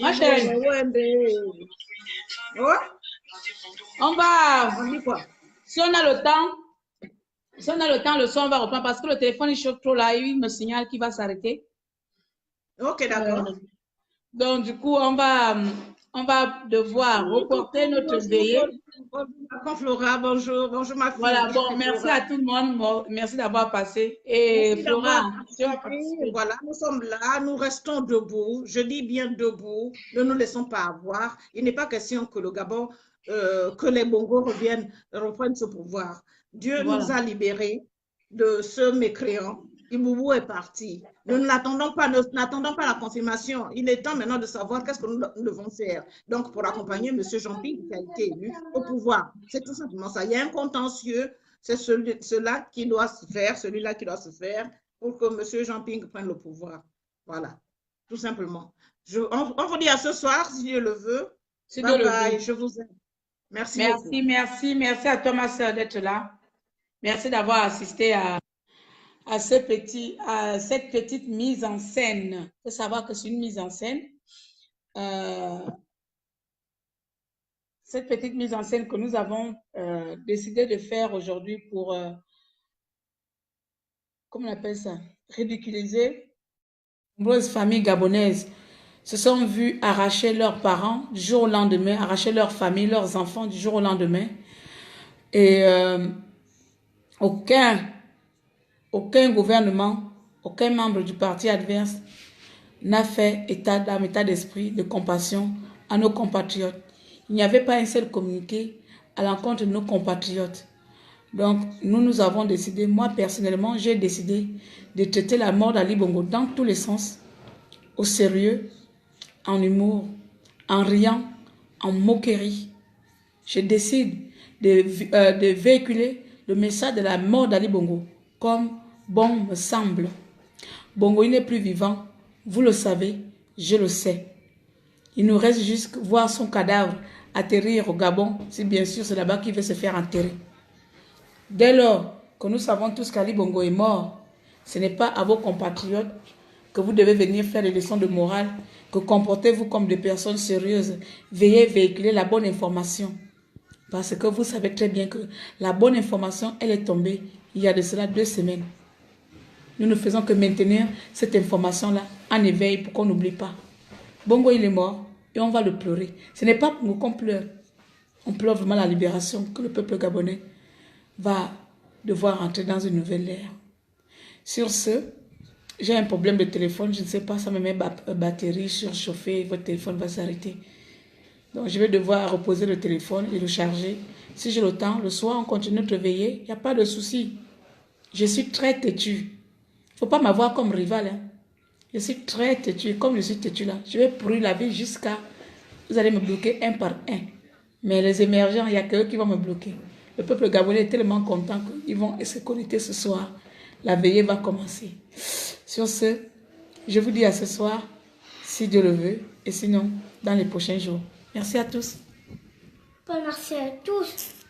Ma chérie, on va, si on a le temps, le son va reprendre parce que le téléphone il chauffe trop là, il me signale qu'il va s'arrêter. Ok, d'accord. Donc du coup, on va devoir reporter notre veillée. Bonjour Flora, bonjour ma fille. Voilà, bon, merci à tout le monde, merci d'avoir passé. Et Flora, voilà, nous sommes là, nous restons debout, je dis bien debout, ne nous laissons pas avoir. Il n'est pas question que le Gabon, que les Bongos reprennent ce pouvoir. Dieu nous a libérés de ce mécréant. Iboubou est parti. Nous n'attendons pas la confirmation. Il est temps maintenant de savoir qu'est-ce que nous devons faire. Donc, pour accompagner M. Jean-Pierre qui a été élu au pouvoir. C'est tout simplement ça. Il y a un contentieux. C'est celui-là qui doit se faire pour que M. Jean-Pierre prenne le pouvoir. Voilà. Tout simplement. On vous dit à ce soir, si Dieu le veut. Bye bye. Je vous aime. Merci beaucoup. Merci à toi, ma soeur, d'être là. Merci d'avoir assisté à cette petite mise en scène. Il faut savoir que c'est une mise en scène. Cette petite mise en scène que nous avons décidé de faire aujourd'hui pour, comment on appelle ça, ridiculiser. Nombreuses familles gabonaises se sont vues arracher leurs parents du jour au lendemain, arracher leur famille, leurs enfants du jour au lendemain. Et aucun gouvernement, aucun membre du parti adverse n'a fait état d'âme, état d'esprit, de compassion à nos compatriotes. Il n'y avait pas un seul communiqué à l'encontre de nos compatriotes. Donc, nous avons décidé, moi personnellement, j'ai décidé de traiter la mort d'Ali Bongo dans tous les sens, au sérieux, en humour, en riant, en moquerie. Je décide de véhiculer le message de la mort d'Ali Bongo comme bon me semble. Bongo, il n'est plus vivant. Vous le savez, je le sais. Il nous reste juste voir son cadavre atterrir au Gabon, si bien sûr c'est là-bas qu'il veut se faire enterrer. Dès lors que nous savons tous qu'Ali Bongo est mort, ce n'est pas à vos compatriotes que vous devez venir faire des leçons de morale, que comportez-vous comme des personnes sérieuses. Veillez véhiculer la bonne information. Parce que vous savez très bien que la bonne information, elle est tombée il y a de cela 2 semaines. Nous ne faisons que maintenir cette information-là en éveil pour qu'on n'oublie pas. Bongo, il est mort et on va le pleurer. Ce n'est pas pour nous qu'on pleure. On pleure vraiment la libération que le peuple gabonais va devoir entrer dans une nouvelle ère. Sur ce, j'ai un problème de téléphone. Je ne sais pas, ça me met batterie surchauffée. Votre téléphone va s'arrêter. Donc, je vais devoir reposer le téléphone et le charger. Si j'ai le temps, le soir, on continue de veiller. Il n'y a pas de souci. Je suis très têtu. Il ne faut pas m'avoir comme rival. Hein. Je suis très têtu. Comme je suis têtu là, je vais pourrir la vie jusqu'à... Vous allez me bloquer un par un. Mais les émergents, il n'y a que eux qui vont me bloquer. Le peuple gabonais est tellement content qu'ils vont se connecter ce soir. La veillée va commencer. Sur ce, je vous dis à ce soir, si Dieu le veut, et sinon, dans les prochains jours. Merci à tous. Merci à tous.